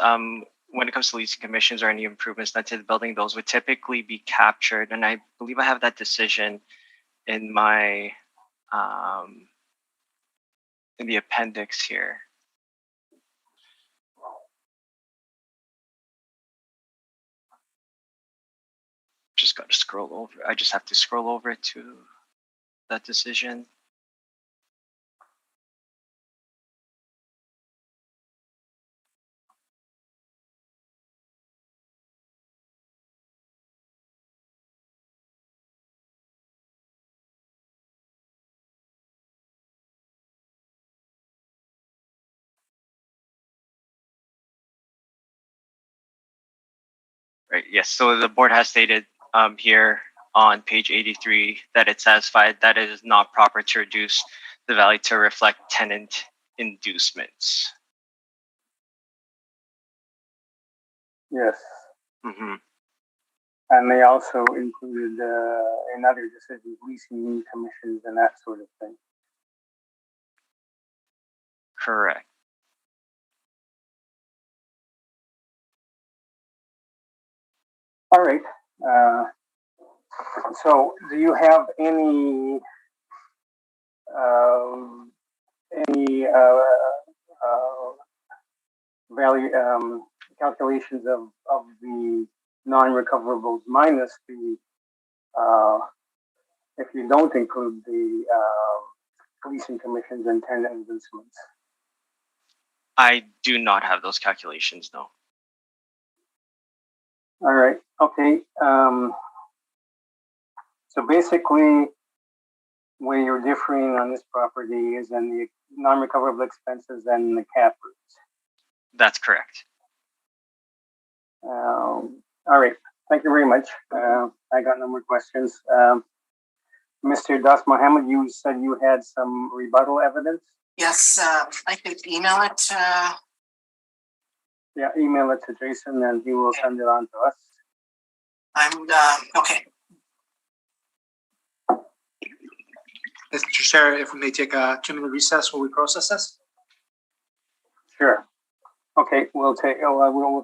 when it comes to leasing commissions or any improvements done to the building, those would typically be captured. And I believe I have that decision in my in the appendix here. Just got to scroll over. I just have to scroll over to that decision. Right. Yes. So the board has stated here on page 83 that it's satisfied that it is not proper to reduce the value to reflect tenant inducements. Yes. Mm-hmm. And they also included in other decisions leasing commissions and that sort of thing. Correct. All right. So, do you have any value calculations of the non-recoverables minus the if you don't include the leasing commissions and tenant inducements? I do not have those calculations, no. All right. Okay. So basically, where you're differing on this property is in the non-recoverable expenses and the cap rates. That's correct. All right. Thank you very much. I got no more questions. Mr. Das Mohammed, you said you had some rebuttal evidence? Yes, I could email it. Yeah, email it to Jason and he will send it on to us. Okay. Mr. Chair, if we may take a 2-minute recess while we process this? Sure. Okay, we'll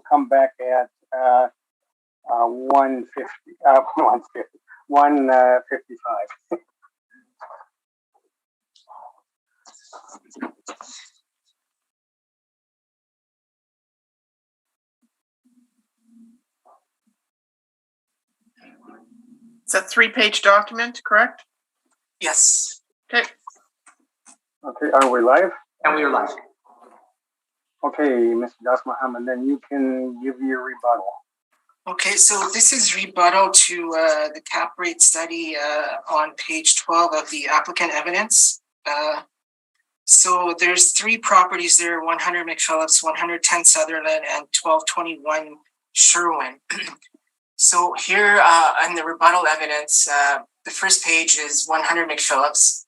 come back at 1:50. 1:55. It's a 3-page document, correct? Yes. Okay. Okay, are we live? And we are live. Okay, Mr. Das Mohammed, then you can give your rebuttal. Okay, so this is rebuttal to the cap rate study on page 12 of the applicant evidence. So there's 3 properties there, 100 McPhillips, 110 Sutherland, and 1221 Sherwin. So here in the rebuttal evidence, the first page is 100 McPhillips.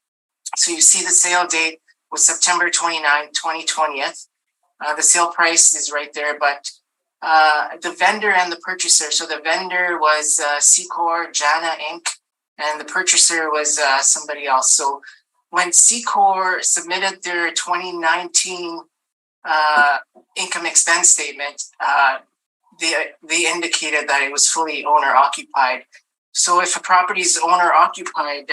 So you see the sale date was September 29, 2020. The sale price is right there, but the vendor and the purchaser. So the vendor was Secor Jana Inc. and the purchaser was somebody else. So when Secor submitted their 2019 income expense statement, they indicated that it was fully owner occupied. So if a property is owner occupied,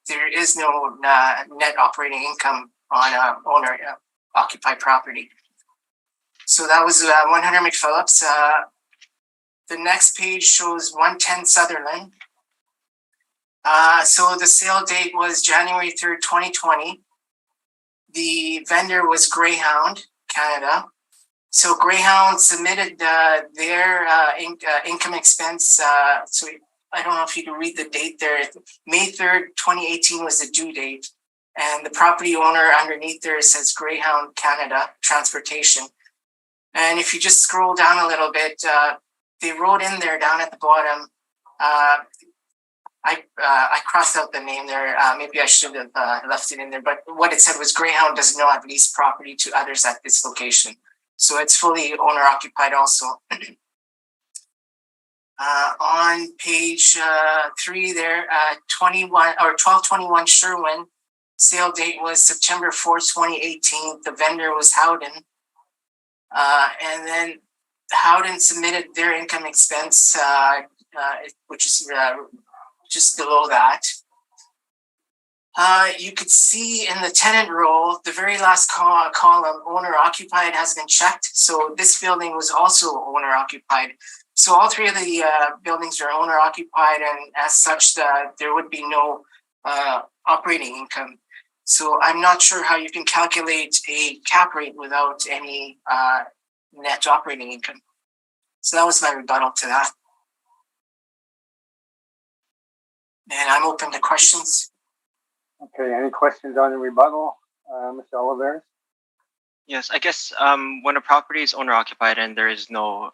there is no net operating income on owner occupied property. So that was 100 McPhillips. The next page shows 110 Sutherland. So the sale date was January 3rd, 2020. The vendor was Greyhound Canada. So Greyhound submitted their income expense. So I don't know if you can read the date there. May 3rd, 2018 was the due date. And the property owner underneath there says Greyhound Canada Transportation. And if you just scroll down a little bit, they wrote in there down at the bottom. I crossed out the name there. Maybe I should have left it in there. But what it said was Greyhound does not lease property to others at this location. So it's fully owner occupied also. On page 3 there, 1221 Sherwin. Sale date was September 4th, 2018. The vendor was Howden. And then Howden submitted their income expense, which is just below that. You could see in the tenant roll, the very last column, owner occupied has been checked. So this building was also owner occupied. So all 3 of the buildings are owner occupied, and as such, there would be no operating income. So I'm not sure how you can calculate a cap rate without any net operating income. So that was my rebuttal to that. And I'm open to questions. Okay, any questions on the rebuttal, Mr. Oliveris? Yes, I guess when a property is owner occupied and there is no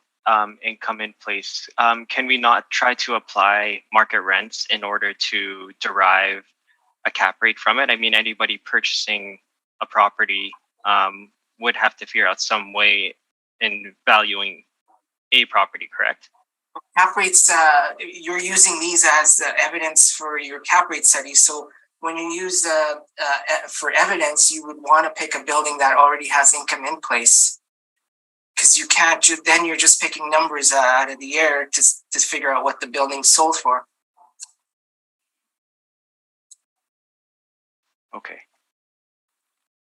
income in place, can we not try to apply market rents in order to derive a cap rate from it? I mean, anybody purchasing a property would have to figure out some way in valuing a property, correct? Cap rates, you're using these as evidence for your cap rate study. So when you use for evidence, you would want to pick a building that already has income in place, because you can't. Then you're just picking numbers out of the air to figure out what the building sold for. Okay.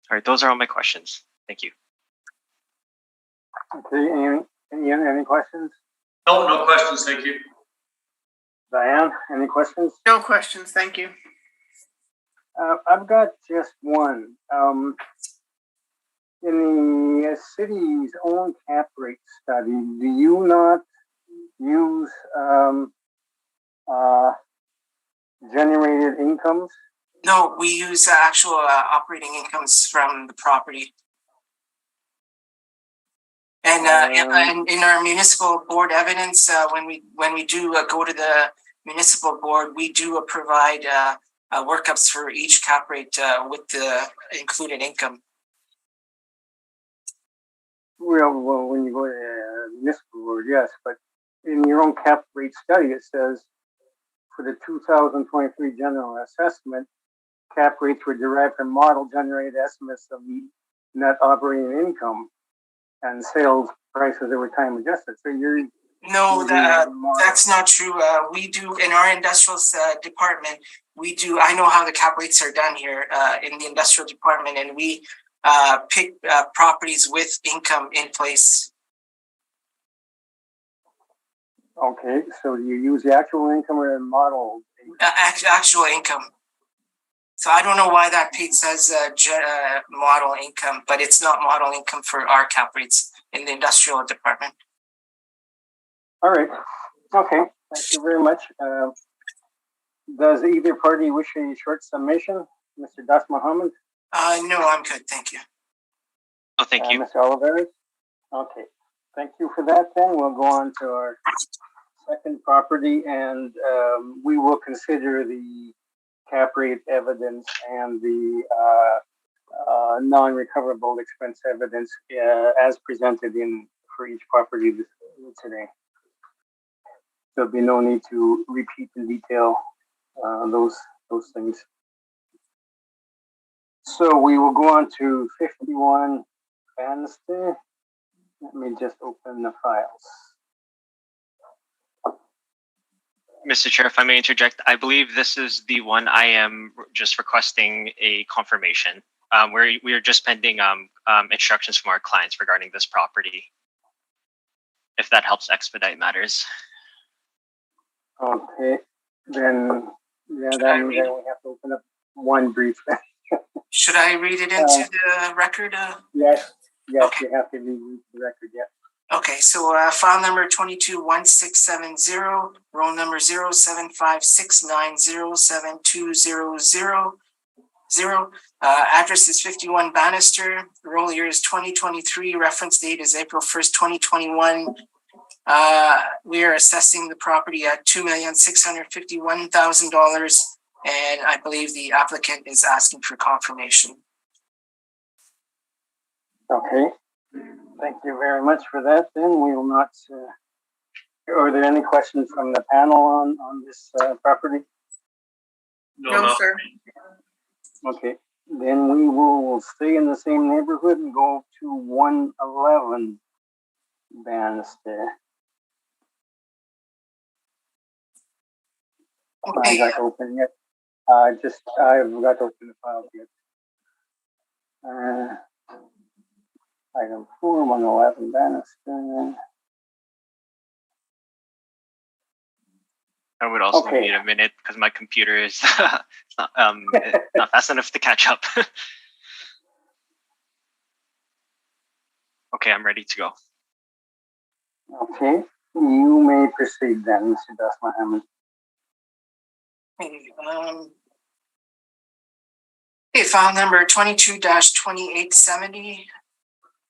All right, those are all my questions. Thank you. Okay, Ian, any questions? No, no questions, thank you. Diane, any questions? No questions, thank you. I've got just one. In the city's own cap rate study, do you not use generated incomes? No, we use actual operating incomes from the property. And in our municipal board evidence, when we do go to the municipal board, we do provide workups for each cap rate with the included income. Well, when you go to the municipal board, yes, but in your own cap rate study, it says for the 2023 general assessment, cap rates were derived from model generated estimates of the net operating income and sales prices that were time adjusted. So you're No, that's not true. We do in our industrial department. I know how the cap rates are done here in the industrial department, and we pick properties with income in place. Okay, so you use the actual income or the model? Actual income. So I don't know why that page says model income, but it's not model income for our cap rates in the industrial department. All right. Okay. Thank you very much. Does either party wish a short summation? Mr. Das Mohammed? No, I'm good. Thank you. Oh, thank you. Mr. Oliveris? Okay. Thank you for that then. We'll go on to our second property, and we will consider the cap rate evidence and the non-recoverable expense evidence as presented for each property today. There'll be no need to repeat in detail those things. So we will go on to 51 Bannister. Let me just open the files. Mr. Chair, if I may interject, I believe this is the one I am just requesting a confirmation. We are just pending instructions from our clients regarding this property, if that helps expedite matters. Okay, then we have to open up one brief. Should I read it into the record? Yes, okay. You have to read the record, yeah. Okay, so file number 221670, roll number 07569072000. Address is 51 Bannister, roll year is 2023, reference date is April 1st, 2021. We are assessing the property at $2,651,000, and I believe the applicant is asking for confirmation. Okay. Thank you very much for that. Then we will not. Are there any questions from the panel on this property? No, sir. Okay. Then we will stay in the same neighborhood and go to 111 Bannister. Okay. I got to open it. I've got to open the file yet. Item 4, 111 Bannister. I would also need a minute because my computer is not fast enough to catch up. Okay, I'm ready to go. Okay, you may proceed then, Mr. Das Mohammed. Okay, file number 22-2870.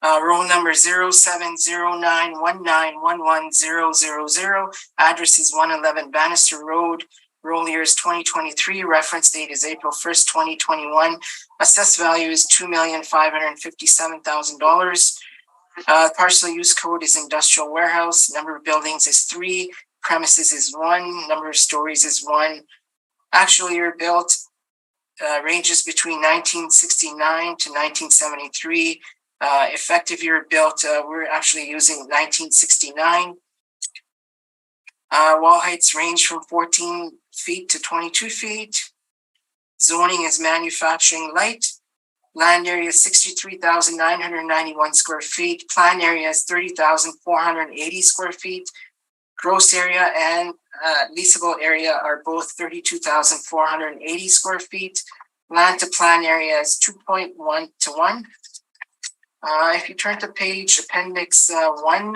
Roll number 070919111000. Address is 111 Bannister Road. Roll year is 2023. Reference date is April 1st, 2021. Assessed value is $2,557,000. Parcel use code is industrial warehouse. Number of buildings is 3. Premises is 1. Number of stories is 1. Actual year built ranges between 1969 to 1973. Effective year built, we're actually using 1969. Wall heights range from 14 feet to 22 feet. Zoning is manufacturing light. Land area is 63,991 square feet. Plan area is 30,480 square feet. Gross area and leasable area are both 32,480 square feet. Land to plan area is 2.1 to 1. If you turn to page appendix 1,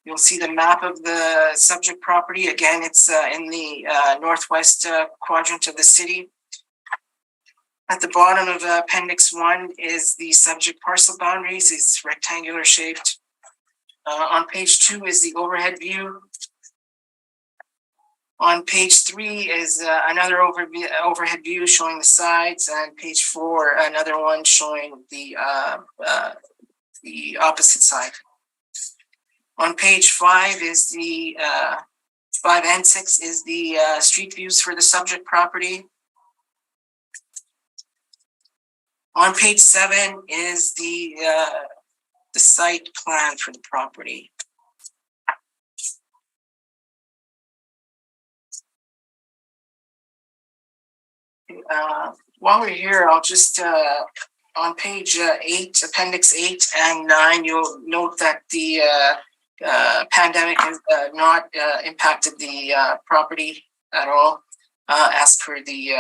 you'll see the map of the subject property. Again, it's in the northwest quadrant of the city. At the bottom of appendix 1 is the subject parcel boundaries. It's rectangular shaped. On page 2 is the overhead view. On page 3 is another overhead view showing the sides, and page 4, another one showing the opposite side. On page 5 is the 5 and 6 is the street views for the subject property. On page 7 is the site plan for the property. While we're here, I'll just on page 8, appendix 8 and 9, you'll note that the pandemic has not impacted the property at all, as per the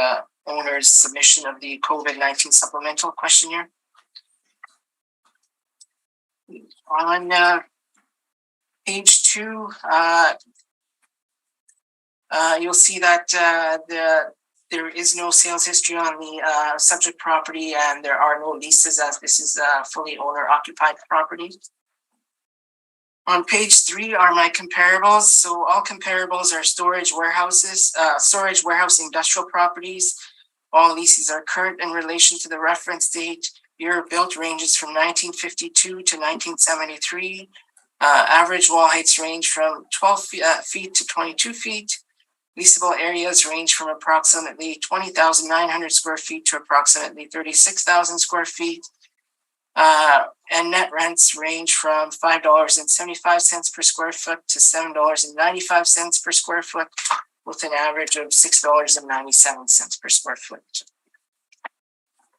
owner's submission of the COVID-19 supplemental questionnaire. On page 2, you'll see that there is no sales history on the subject property, and there are no leases, as this is a fully owner-occupied property. On page 3 are my comparables. So all comparables are storage warehouses, storage warehouse industrial properties. All leases are current in relation to the reference date. Year built ranges from 1952 to 1973. Average wall heights range from 12 feet to 22 feet. Leasable areas range from approximately 20,900 square feet to approximately 36,000 square feet. And net rents range from $5.75 per square foot to $7.95 per square foot, with an average of $6.97 per square foot.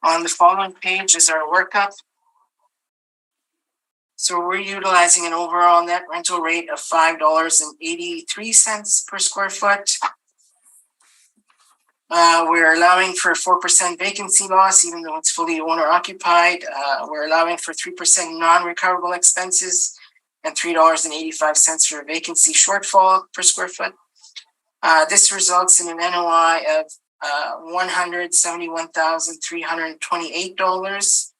On the following page is our workup. So we're utilizing an overall net rental rate of $5.83 per square foot. We're allowing for 4% vacancy loss, even though it's fully owner occupied. We're allowing for 3% non-recoverable expenses and $3.85 for a vacancy shortfall per square foot. This results in an NOI of $171,328.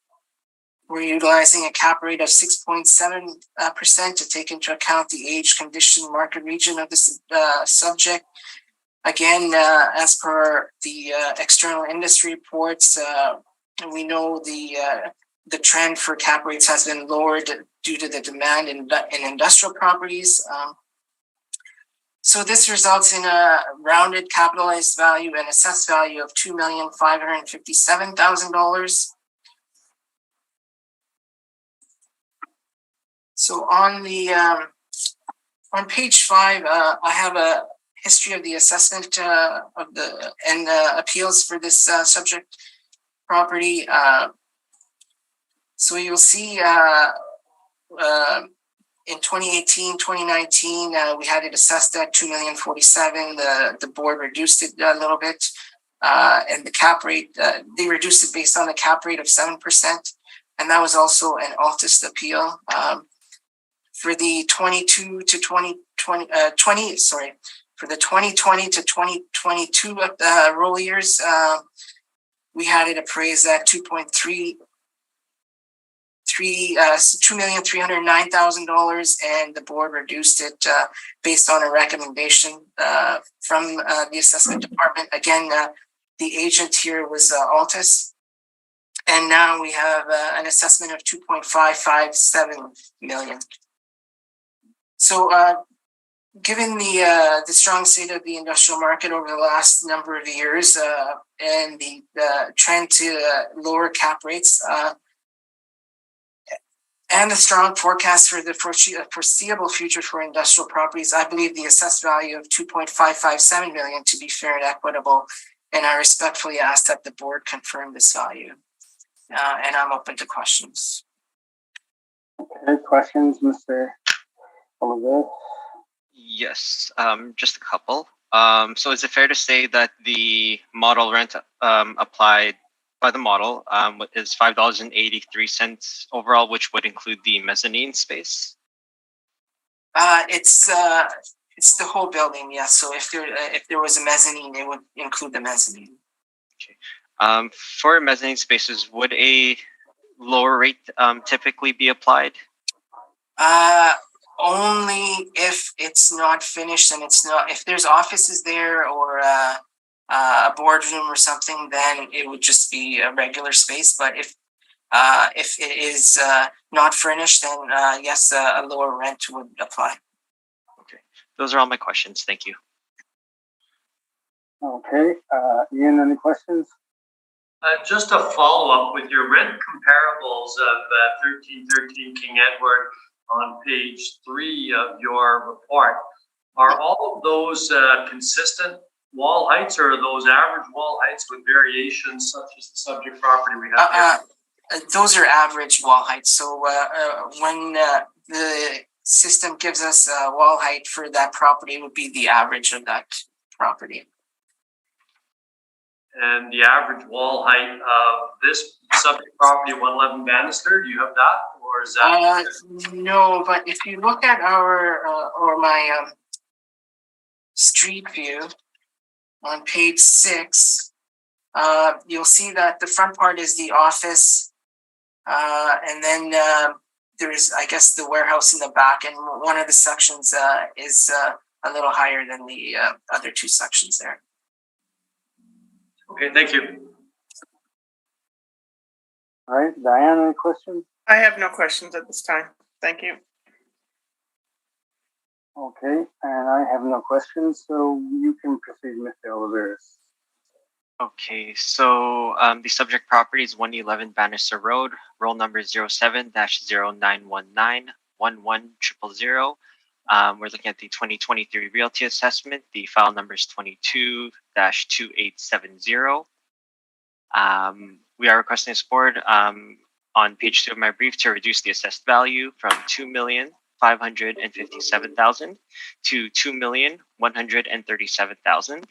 We're utilizing a cap rate of 6.7% to take into account the age, condition, market region of this subject. Again, as per the external industry reports, we know the trend for cap rates has been lowered due to the demand in industrial properties. So this results in a rounded capitalized value and assessed value of $2,557,000. So on the on page 5, I have a history of the assessment of the appeals for this subject property. So you'll see in 2018, 2019, we had it assessed at $2,047,000. The board reduced it a little bit, and the cap rate, they reduced it based on the cap rate of 7%, and that was also an Altus appeal. For the 2020 to 2022 roll years, we had it appraised at $2,309,000, and the board reduced it based on a recommendation from the assessment department. Again, the agent here was Altus, and now we have an assessment of $2.557 million. So, given the strong state of the industrial market over the last number of years, and the trend to lower cap rates, and the strong forecast for the foreseeable future for industrial properties, I believe the assessed value of $2.557 million to be fair and equitable, and I respectfully ask that the board confirm this value. And I'm open to questions. Okay, questions, Mr. Oliver? Yes, just a couple. So is it fair to say that the model rent applied by the model is $5.83 overall, which would include the mezzanine space? It's the whole building, yes. So if there was a mezzanine, it would include the mezzanine. Okay. For mezzanine spaces, would a lower rate typically be applied? Only if it's not finished and if there's offices there or a boardroom or something, then it would just be a regular space. But if it is not furnished, then yes, a lower rent would apply. Okay, those are all my questions. Thank you. Okay, Ian, any questions? Just a follow-up with your rent comparables of 1313 King Edward on page 3 of your report. Are all of those consistent wall heights, or are those average wall heights with variations such as the subject property we have here? Those are average wall heights. So when the system gives us a wall height for that property, it would be the average of that property. And the average wall height of this subject property, 111 Bannister, do you have that, or is that? No, but if you look at our or my street view on page 6, you'll see that the front part is the office, and then there's, I guess, the warehouse in the back, and one of the sections is a little higher than the other two sections there. Okay, thank you. All right, Diane, any questions? I have no questions at this time. Thank you. Okay, and I have no questions, so you can proceed, Mr. Oliveris. Okay, so the subject property is 111 Bannister Road, roll number 07-0919-11000. We're looking at the 2023 Realty Assessment. The file number is 22-2870. We are requesting support on page 2 of my brief to reduce the assessed value from $2,557,000 to $2,137,000.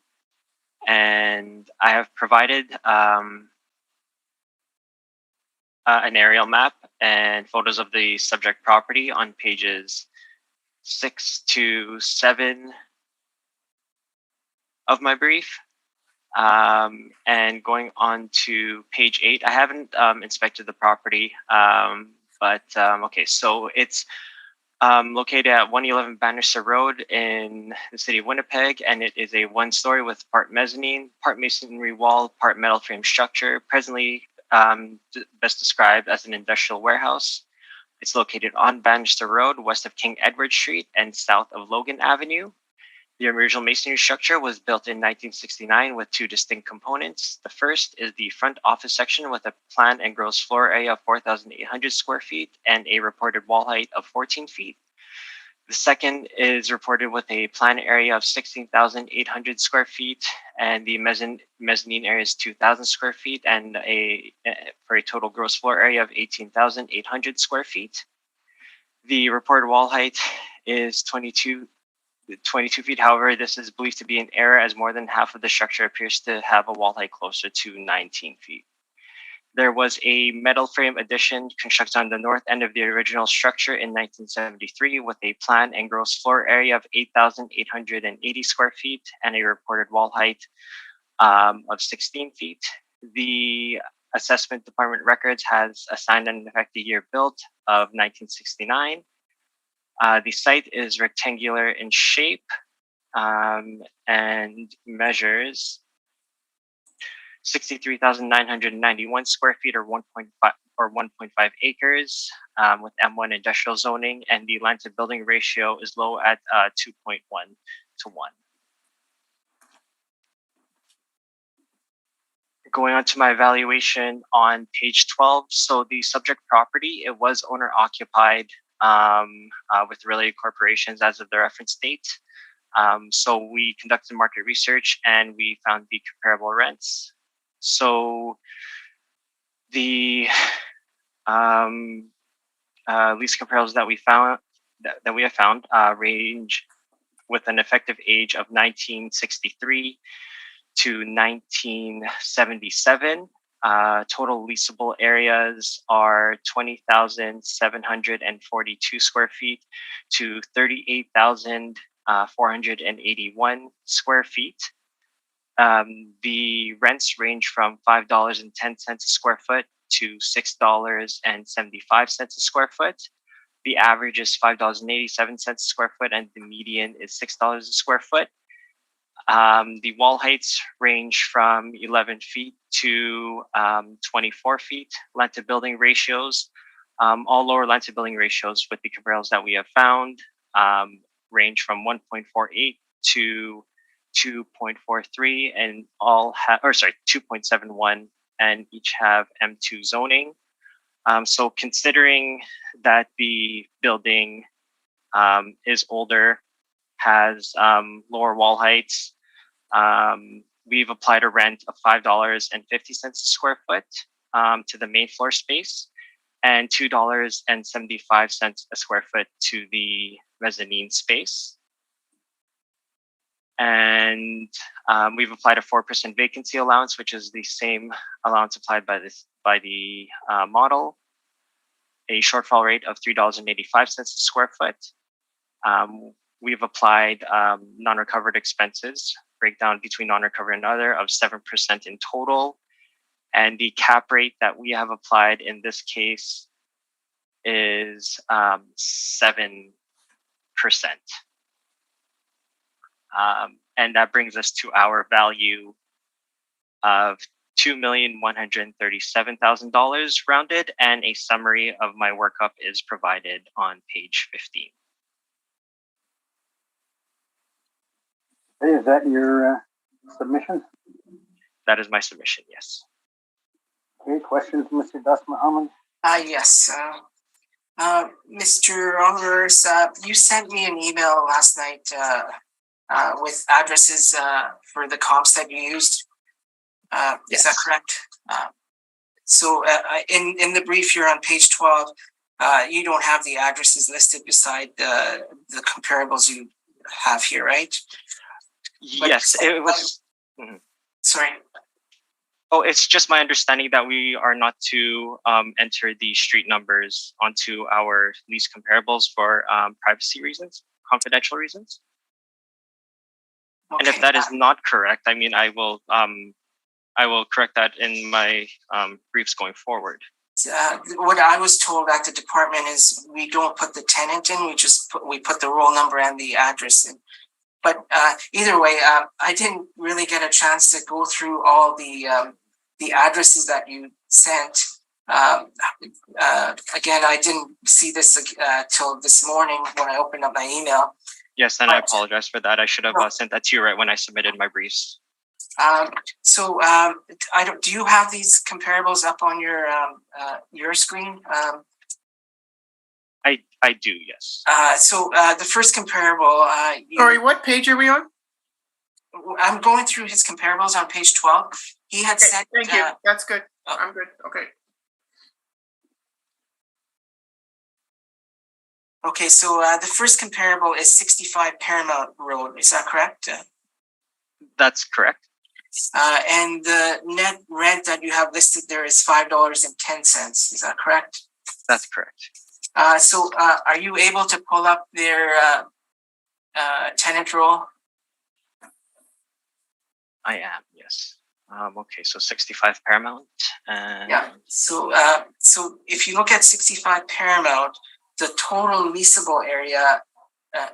And I have provided an aerial map and photos of the subject property on pages 6 to 7 of my brief. And going on to page 8, I haven't inspected the property, but okay, so it's located at 111 Bannister Road in the city of Winnipeg, and it is a one-story with part mezzanine, part masonry wall, part metal frame structure, presently best described as an industrial warehouse. It's located on Bannister Road, west of King Edward Street and south of Logan Avenue. The original masonry structure was built in 1969 with two distinct components. The first is the front office section with a planned and gross floor area of 4,800 square feet and a reported wall height of 14 feet. The second is reported with a planned area of 16,800 square feet, and the mezzanine area is 2,000 square feet, and for a total gross floor area of 18,800 square feet. The reported wall height is 22 feet. However, this is believed to be an error as more than half of the structure appears to have a wall height closer to 19 feet. There was a metal frame addition constructed on the north end of the original structure in 1973 with a planned and gross floor area of 8,880 square feet and a reported wall height of 16 feet. The assessment department records has assigned an effective year built of 1969. The site is rectangular in shape and measures 63,991 square feet or 1.5 acres with M1 industrial zoning, and the land to building ratio is low at 2.1 to 1. Going on to my evaluation on page 12. So the subject property, it was owner occupied with related corporations as of the reference date. So we conducted market research and we found the comparable rents. So the lease comparables that we found that we have found range with an effective age of 1963 to 1977. Total leasable areas are 20,742 square feet to 38,481 square feet. The rents range from $5.10 a square foot to $6.75 a square foot. The average is $5.87 a square foot, and the median is $6 a square foot. The wall heights range from 11 feet to 24 feet. Land to building ratios, all lower land to building ratios with the comparables that we have found range from 1.48 to 2.43, and 2.71 and each have M2 zoning. So considering that the building is older, has lower wall heights, we've applied a rent of $5.50 a square foot to the main floor space, and $2.75 a square foot to the mezzanine space. And we've applied a 4% vacancy allowance, which is the same allowance applied by the model. A shortfall rate of $3.85 a square foot. We've applied non-recovered expenses, breakdown between non-recovered and other, of 7% in total. And the cap rate that we have applied in this case is 7%. And that brings us to our value of $2,137,000 rounded, and a summary of my workup is provided on page 15. Hey, is that your submission? That is my submission, yes. Okay, questions, Mr. Das Muhammad? Yes. Mr. Oliver, you sent me an email last night with addresses for the comps that you used. Yes. Is that correct? So in the brief here on page 12, you don't have the addresses listed beside the comparables you have here, right? Yes, it was. Sorry. Oh, it's just my understanding that we are not to enter the street numbers onto our lease comparables for privacy reasons, confidential reasons. Okay. And if that is not correct, I mean, I will correct that in my briefs going forward. What I was told at the department is we don't put the tenant in; we put the roll number and the address in. But either way, I didn't really get a chance to go through all the addresses that you sent. Again, I didn't see this till this morning when I opened up my email. Yes, and I apologize for that. I should have sent that to you right when I submitted my briefs. Do you have these comparables up on your screen? I do, yes. The first comparable. Sorry, what page are we on? I'm going through his comparables on page 12. He had said. Thank you. That's good. I'm good. Okay. Okay, so the first comparable is 65 Paramount Road. Is that correct? That's correct. And the net rent that you have listed there is $5.10. Is that correct? That's correct. So are you able to pull up their tenant roll? I am, yes. Okay, so 65 Paramount. And yeah. So if you look at 65 Paramount, the total leasable area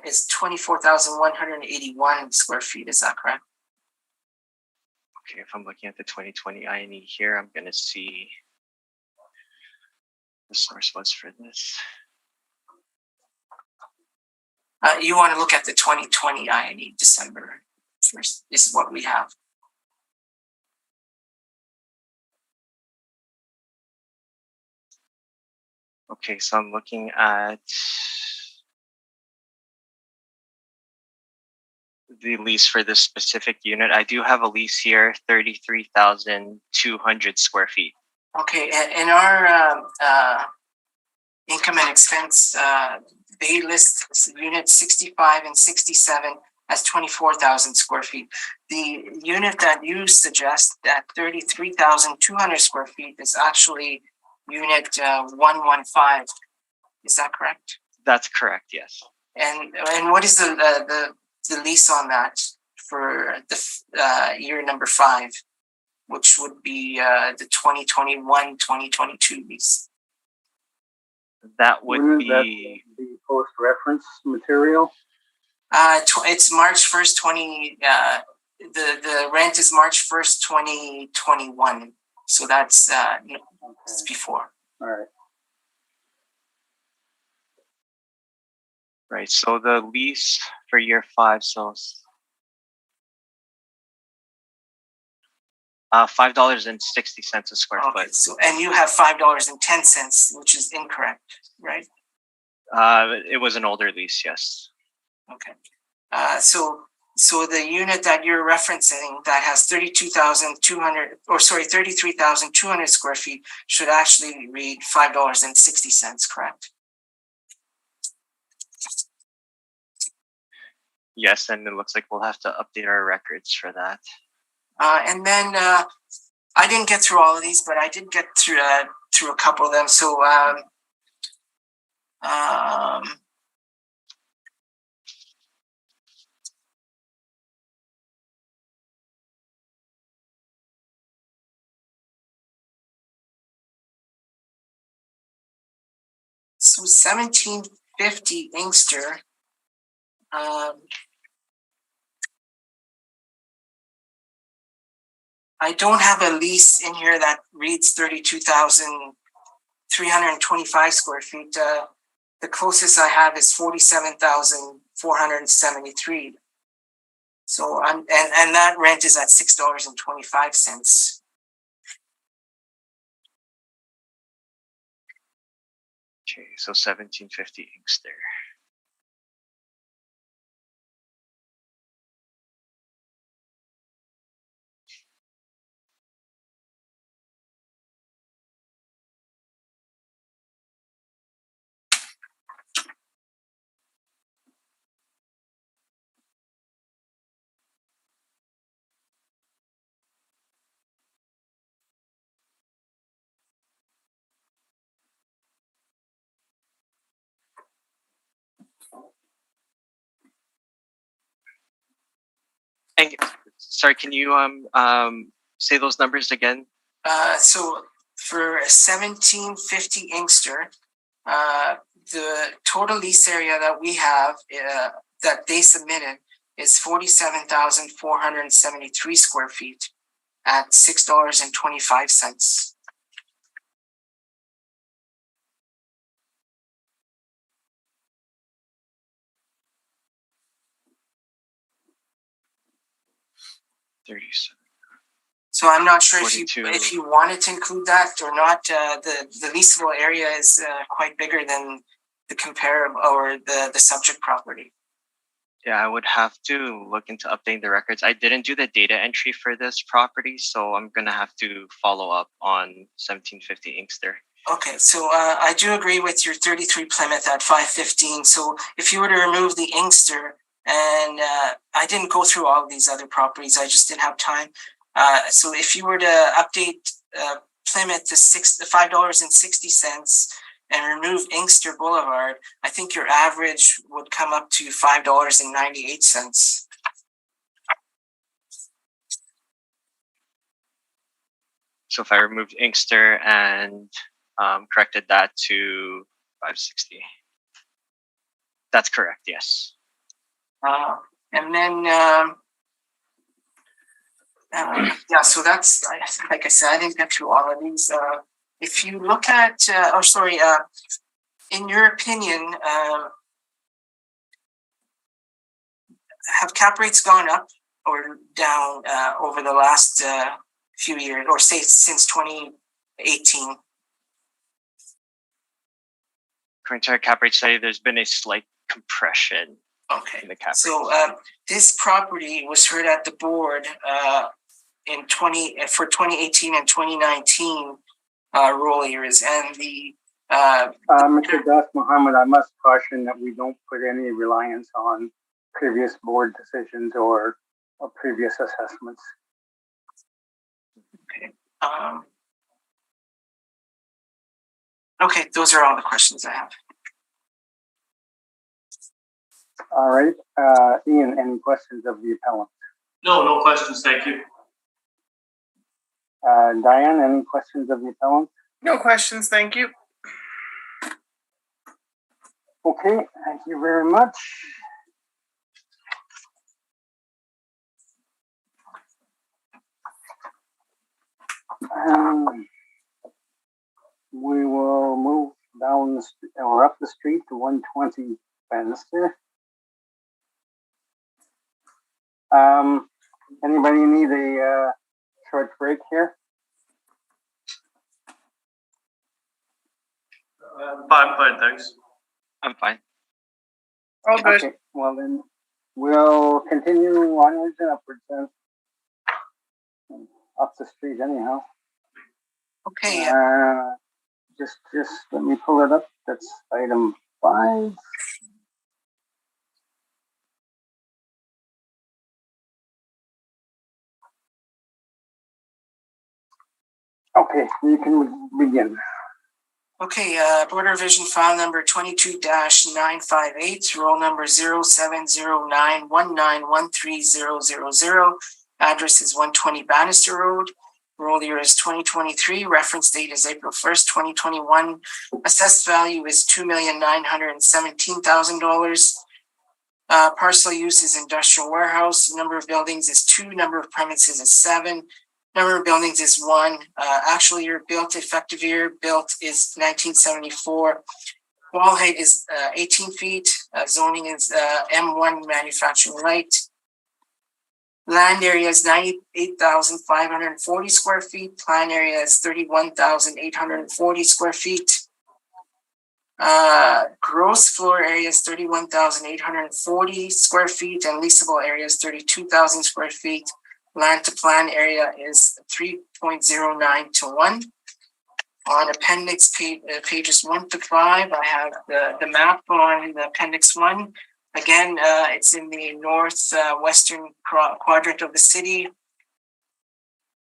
is 24,181 square feet. Is that correct? Okay, if I'm looking at the 2020 INE here, I'm going to see the source was for this. You want to look at the 2020 INE, December 1st is what we have. Okay, so I'm looking at the lease for this specific unit. I do have a lease here, 33,200 square feet. Okay, in our income and expense, they list unit 65 and 67 as 24,000 square feet. The unit that you suggest, that 33,200 square feet, is actually unit 115. Is that correct? That's correct, yes. And what is the lease on that for the year number 5, which would be the 2021-2022 lease? That would Wouldn't that be the post-reference material? It's March 1st, the rent is March 1st, 2021. So that's it's before. All right. right. So the lease for year 5, so $5.60 a square Okay, foot. so, and you have $5.10, which is incorrect, right? It was an older lease, yes. Okay. So the unit that you're referencing that has 33,200 square feet should actually read $5.60, correct? Yes, and it looks like we'll have to update our records for that. And then I didn't get through all of these, but I did get through a couple of them. So so 1750 Inkster. I don't have a lease in here that reads 32,325 square feet. The closest I have is 47,473. So and that rent is at $6.25. Okay, so 1750 Inkster. And sorry, can you say those numbers again? So for 1750 Inkster, the total lease area that we have that they submitted is 47,473 square feet at $6.25. So I'm not sure if you wanted to include that or not. The leasable area is quite bigger than the comparable or the subject property. Yeah, I would have to look into updating the records. I didn't do the data entry for this property, so I'm gonna have to follow up on 1750 Inkster. Okay, so I do agree with your 33 Plymouth at 515. So if you were to remove the Inkster, and I didn't go through all of these other properties, I just didn't have time. So if you were to update Plymouth to $5.60 and remove Inkster Boulevard, I think your average would come up to $5.98. So if I removed Inkster and corrected that to 560, that's correct. Yes. And then yeah, so that's like I said, I didn't get through all of these. If you look at, in your opinion, have cap rates gone up or down over the last few years, or say since 2018? According to our cap rate study, there's been a slight compression. Okay. In the cap so this property was heard at the board for 2018 and 2019 roll years, and the Mr. Das Mohammed, I must caution that we don't put any reliance on previous board decisions or previous assessments. Okay. Okay, those are all the questions I have. All right, Ian, any questions of the appellant? No questions, thank you. Diane, any questions of the appellant? No questions, thank you. Okay, thank you very much. We will move down the street or up the street to 120 Bannister. Anybody need a short break here? I'm fine, thanks. I'm fine. All good. Okay, well then, we'll continue onwards and upwards then. Up the street anyhow. Okay, Just let me pull it up. That's item 5. Okay, you can begin. Okay, Board of Revision file number 22-958, roll number 0709191300. Address is 120 Bannister Road. Roll year is 2023. Reference date is April 1st, 2021. Assessed value is $2,917,000. Parcel use is industrial warehouse. Number of buildings is 2. Number of premises is 7. Number of buildings is 1. Actual year built, effective year built is 1974. Wall height is 18 feet. Zoning is M1 manufacturing light. Land area is 98,540 square feet. Plan area is 31,840 square feet. Gross floor area is 31,840 square feet, and leasable area is 32,000 square feet. Land to plan area is 3.09 to 1. On appendix pages 1 to 5, I have the map on the appendix 1. Again, it's in the northwestern quadrant of the city.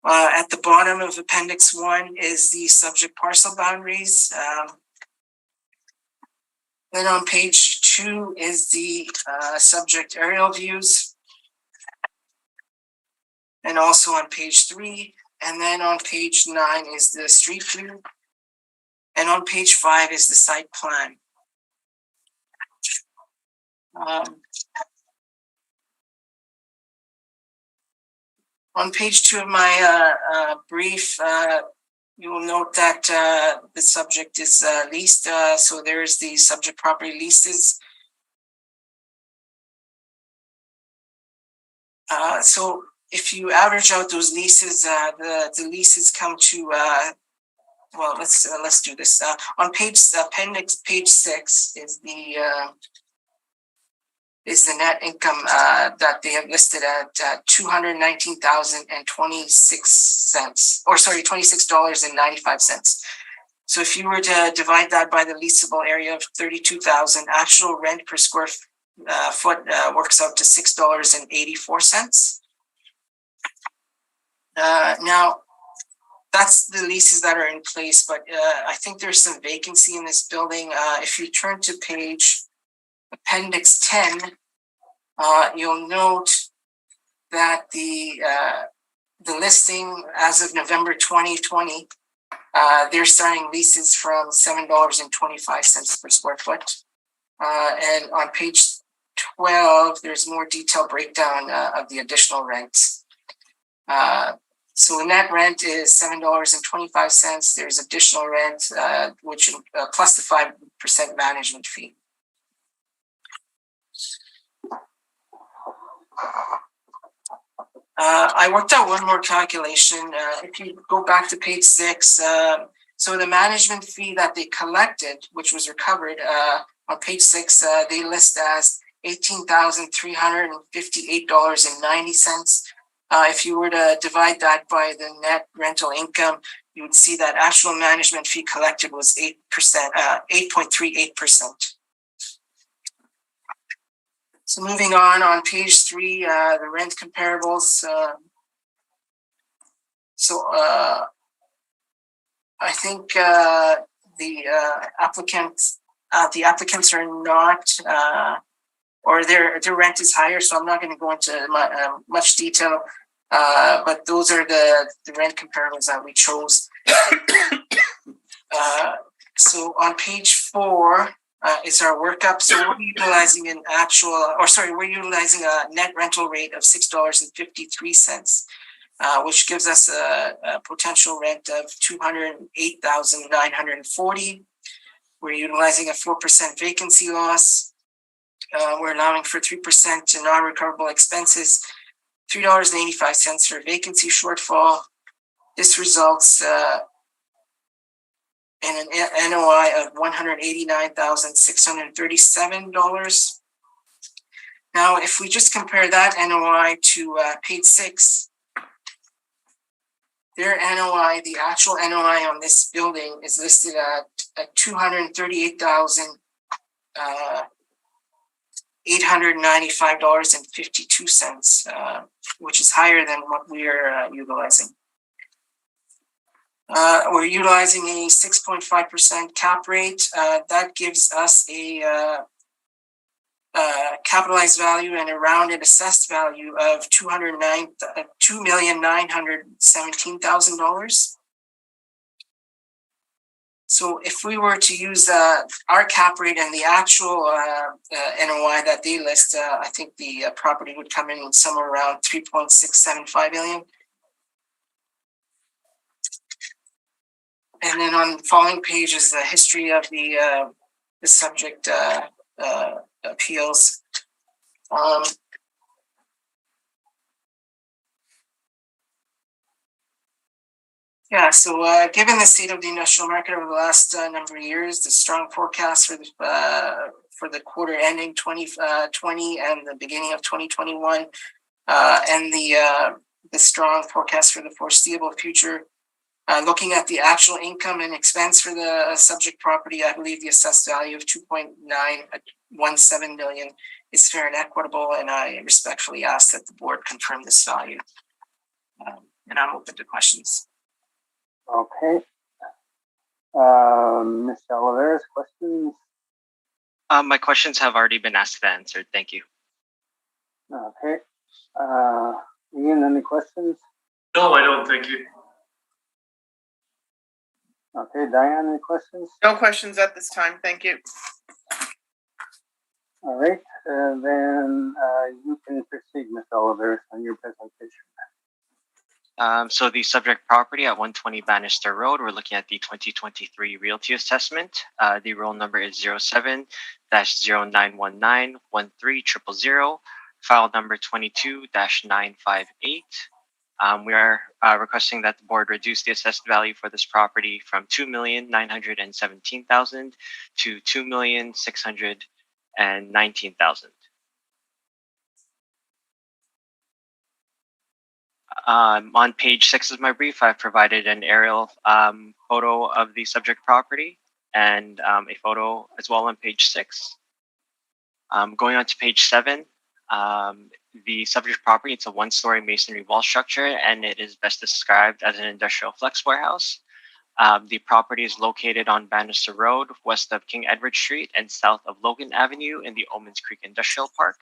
At the bottom of appendix 1 is the subject parcel boundaries. Then on page 2 is the subject aerial views. And also on page 3, and then on page 9 is the street view, and on page 5 is the site plan. On page 2 of my brief, you will note that the subject is leased, so there is the subject property leases. So if you average out those leases, the leases come to well, let's do this. On appendix page 6 is the net income that they have listed at $219,026, or sorry, $26.95. So if you were to divide that by the leasable area of 32,000, actual rent per square foot works out to $6.84. Now, that's the leases that are in place, but I think there's some vacancy in this building. If you turn to page appendix 10, you'll note that the listing as of November 2020, they're starting leases from $7.25 per square foot. And on page 12, there's more detailed breakdown of the additional rents. So the net rent is $7.25. There's additional rent, which plus the 5% management fee. I worked out one more calculation. If you go back to page 6, so the management fee that they collected, which was recovered on page 6, they list as $18,358.90. If you were to divide that by the net rental income, you would see that actual management fee collected was 8%, 8.38%. So moving on page 3, the rent comparables. I think the applicants are not, or their rent is higher. So I'm not going to go into much detail. But those are the rent comparables that we chose. So on page 4 is our workup. So we're utilizing we're utilizing a net rental rate of $6.53, which gives us a potential rent of $208,940. We're utilizing a 4% vacancy loss. We're allowing for 3% to non-recoverable expenses. $3.85 for vacancy shortfall. This results in an NOI of $189,637. Now, if we just compare that NOI to page 6, their NOI, the actual NOI on this building is listed at $238,895.52, which is higher than what we are utilizing. We're utilizing a 6.5% cap rate. That gives us a capitalized value and a rounded assessed value of $2,917,000. So if we were to use our cap rate and the actual NOI that they list, I think the property would come in somewhere around $3.675 million. And then on the following page is the history of the subject appeals. So given the state of the industrial market over the last number of years, the strong forecast for the quarter ending 2020 and the beginning of 2021, and the strong forecast for the foreseeable future, looking at the actual income and expense for the subject property, I believe the assessed value of $2.917 million is fair and equitable, and I respectfully ask that the board confirm this value. And I'm open to questions. Okay. Ms. Oliveris, questions? My questions have already been asked and answered. Thank you. Okay. Ian, any questions? No, I don't. Thank you. Okay, Diane, any questions? No questions at this time. Thank you. All right, then you can proceed, Ms. Oliveris, on your presentation. So the subject property at 120 Bannister Road, we're looking at the 2023 realty assessment. The roll number is 07-0919-13000, file number 22-958. We are requesting that the board reduce the assessed value for this property from $2,917,000 to $2,619,000. On page 6 of my brief, I've provided an aerial photo of the subject property and a photo as well on page 6. Going on to page 7, the subject property, it's a one-story masonry wall structure, and it is best described as an industrial flex warehouse. The property is located on Bannister Road, west of King Edward Street and south of Logan Avenue in the Omens Creek Industrial Park.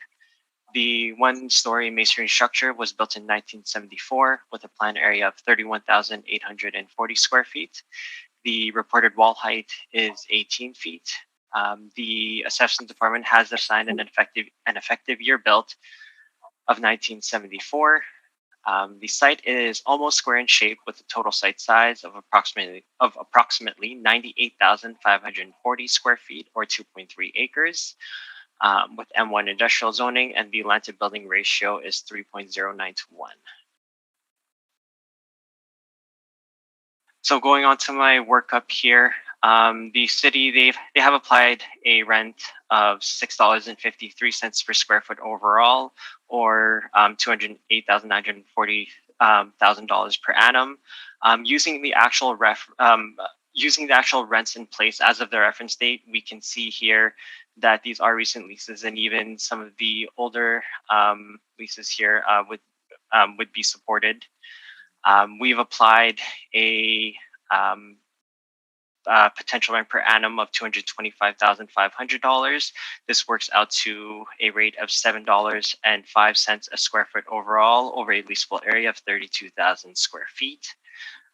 The one-story masonry structure was built in 1974 with a planned area of 31,840 square feet. The reported wall height is 18 feet. The assessment department has assigned an effective year built of 1974. The site is almost square in shape with a total site size of approximately 98,540 square feet or 2.3 acres. With M1 industrial zoning, and the land to building ratio is 3.09 to 1. So going on to my workup here, the city, they have applied a rent of $6.53 per square foot overall, or $208,940,000 per annum. Using the actual rents in place as of the reference date, we can see here that these are recent leases, and even some of the older leases here would be supported. We've applied a potential rent per annum of $225,500. This works out to a rate of $7.05 a square foot overall over a leasable area of 32,000 square feet.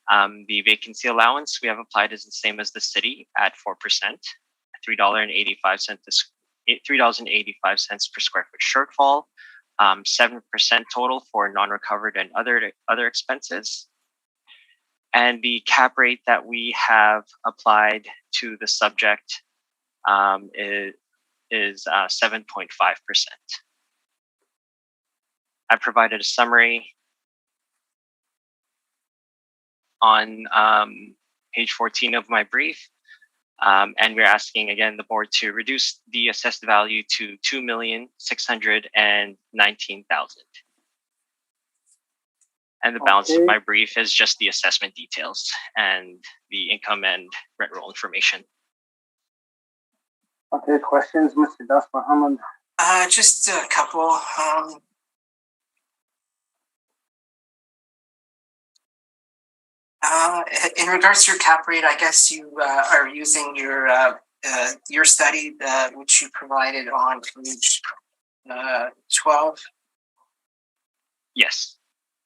The vacancy allowance we have applied is the same as the city at 4%. $3.85 per square foot shortfall, 7% total for non-recovered and other expenses. And the cap rate that we have applied to the subject is 7.5%. I provided a summary on page 14 of my brief. And we're asking again the board to reduce the assessed value to $2,619,000. And the balance of Okay. my brief is just the assessment details and the income and rent roll information. Okay, questions, Mr. Das Mohammed? Just a couple. In regards to your cap rate, I guess you are using your study which you provided on page 12. Yes.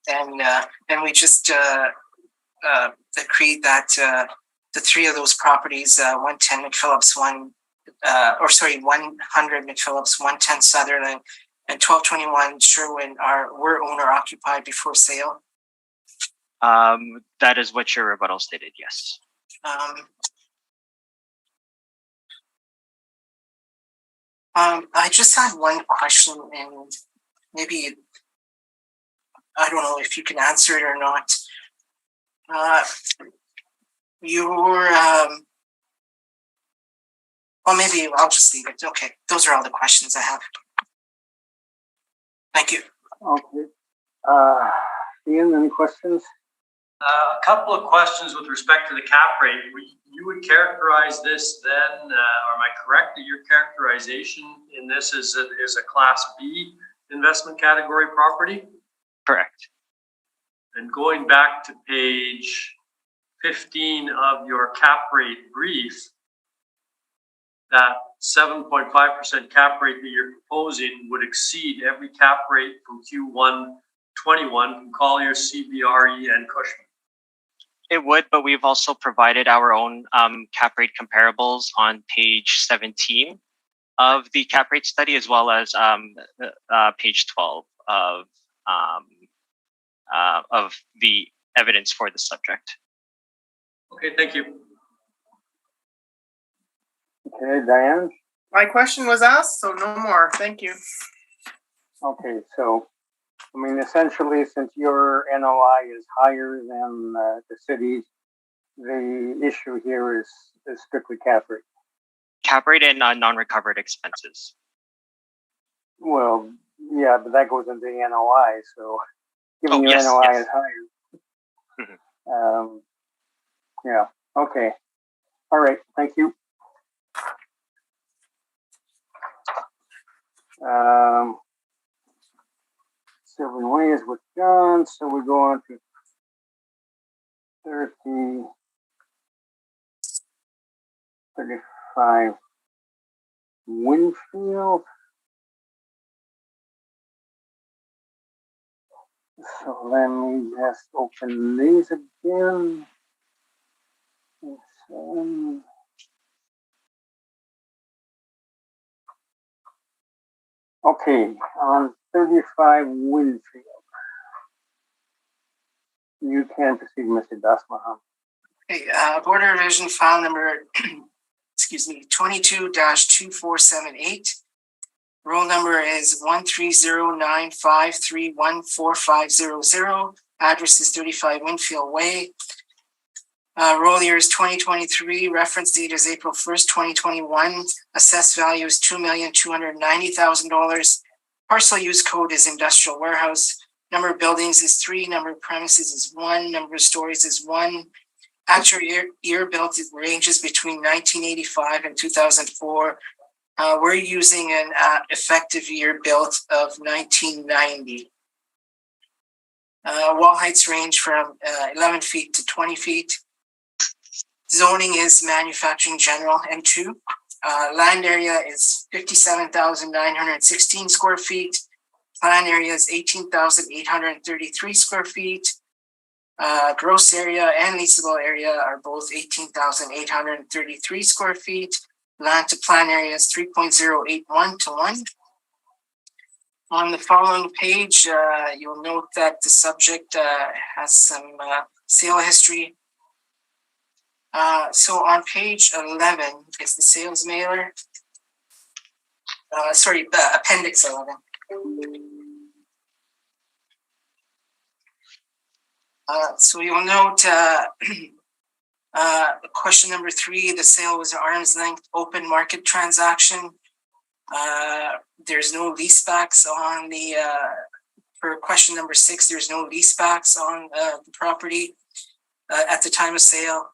And we just agreed that the three of those properties, 110 McPhillips, 100 McPhillips, 110 Sutherland, and 1221 Sherwin were owner occupied before sale. That is what your rebuttal stated, yes. I just had one question, and maybe I don't know if you can answer it or not. Well, maybe I'll just leave it. Okay, those are all the questions I have. Thank you. Okay. Ian, any questions? A couple of questions with respect to the cap rate. You would characterize this then, or am I correct that your characterization in this is a Class B investment category property? Correct. And going back to page 15 of your cap rate brief, that 7.5% cap rate that you're proposing would exceed every cap rate from Q1 21 from Collier, CBRE, and Cushman. It would, but we've also provided our own cap rate comparables on page 17 of the cap rate study, as well as page 12 of the evidence for the subject. Okay, thank you. Okay, Diane? My question was asked, so no more. Thank you. Okay, so, I mean, essentially, since your NOI is higher than the city's, the issue here is strictly cap rate. Cap rate and non-recovered expenses. Well, yeah, but that goes into the NOI, so given your NOI is higher. Mm-hmm. Yeah, okay. All right, thank you. Sylvan Way is with John, so we go on to 35 Winfield. So let me just open these again. Okay, on 35 Winfield. You can proceed, Mr. Dasmaham. Okay, Board of Revision file number, 22-2478. Roll number is 13095314500. Address is 35 Winfield Way. Roll year is 2023. Reference date is April 1st, 2021. Assessed value is $2,290,000. Parcel use code is industrial warehouse. Number of buildings is 3. Number of premises is 1. Number of stories is 1. Actual year built ranges between 1985 and 2004. We're using an effective year built of 1990. Wall heights range from 11 feet to 20 feet. Zoning is manufacturing general M2. Land area is 57,916 square feet. Plan area is 18,833 square feet. Gross area and leasable area are both 18,833 square feet. Land to plan area is 3.081 to 1. On the following page, you'll note that the subject has some sale history. So on page 11 is the sales mailer. Appendix 11. So you'll note question number 3, the sale was an arm's length open market transaction. There's no leasebacks on the, for question number 6, there's no leasebacks on the property at the time of sale.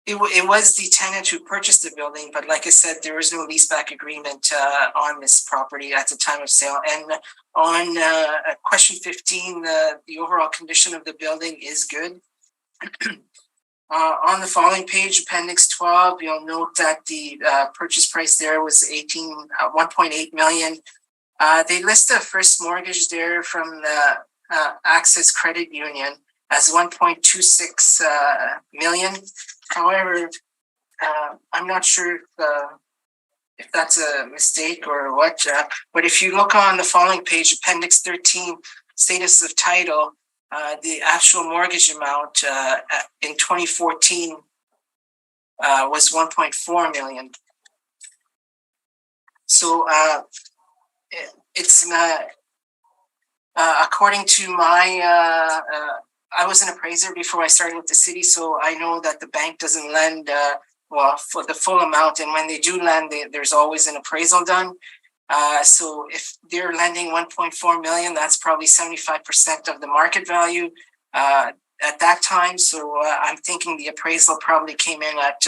It was the tenant who purchased the building, but like I said, there was no leaseback agreement on this property at the time of sale. And on question 15, the overall condition of the building is good. On the following page, appendix 12, you'll note that the purchase price there was 1.8 million. They list a first mortgage there from the Access Credit Union as 1.26 million. However, I'm not sure if that's a mistake or what, but if you look on the following page, appendix 13, status of title, the actual mortgage amount in 2014 was 1.4 million. So it's according to my, I was an appraiser before I started with the city, so I know that the bank doesn't lend for the full amount, and when they do lend, there's always an appraisal done. So if they're lending 1.4 million, that's probably 75% of the market value at that time. So I'm thinking the appraisal probably came in at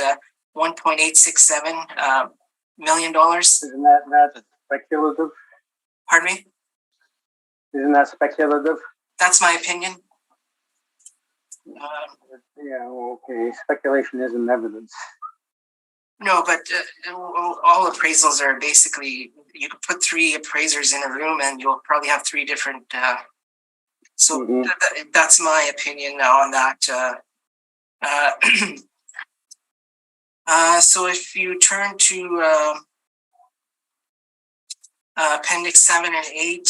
$1.867 million. Isn't that speculative? Pardon me? Isn't that speculative? That's my opinion. Yeah, okay. Speculation isn't evidence. No, but all appraisals are basically, you could put 3 appraisers in a room and you'll probably have 3 different, so that's my opinion now on that. So if you turn to appendix 7 and 8,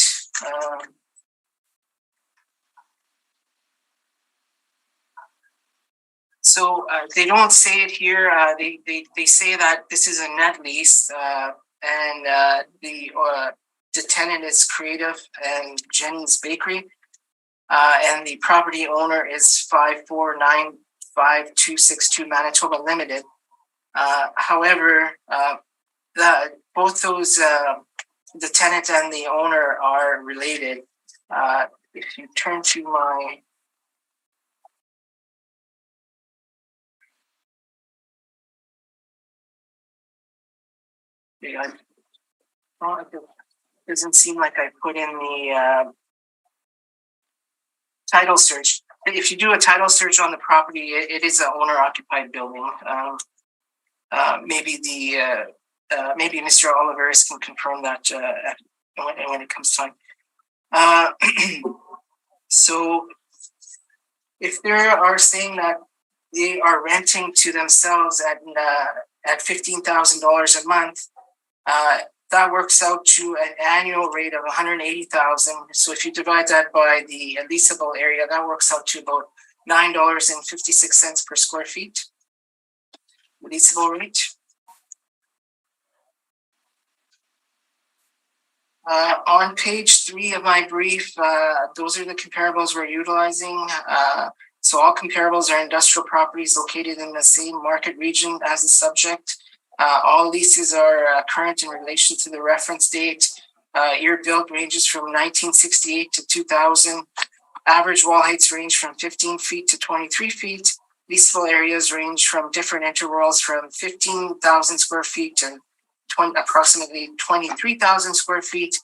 so they don't say it here. They say that this is a net lease, and the tenant is Creative and Jenny's Bakery, and the property owner is 5495262 Manitoba Limited. However, both those, the tenant and the owner are related. If you turn to my it doesn't seem like I put in the title search. If you do a title search on the property, it is an owner-occupied building. Maybe maybe Mr. Oliveris can confirm that when it comes time. So if they are saying that they are renting to themselves at $15,000 a month, that works out to an annual rate of $180,000. So if you divide that by the leasable area, that works out to about $9.56 per square feet. Leasable rate. On page 3 of my brief, those are the comparables we're utilizing. So all comparables are industrial properties located in the same market region as the subject. All leases are current in relation to the reference date. Year built ranges from 1968 to 2000. Average wall heights range from 15 feet to 23 feet. Leasable areas range from different intervals from 15,000 square feet to approximately 23,000 square feet.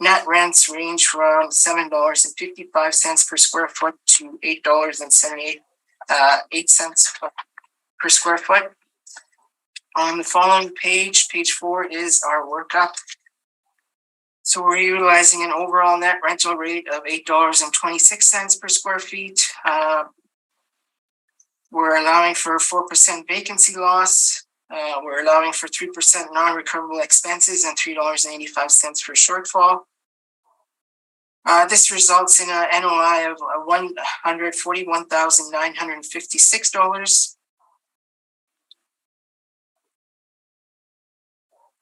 Net rents range from $7.55 per square foot to $8.78 per square foot. On the following page, page 4 is our workup. So we're utilizing an overall net rental rate of $8.26 per square feet. We're allowing for 4% vacancy loss. We're allowing for 3% non-recoverable expenses and $3.85 for shortfall. This results in an NOI of $141,956.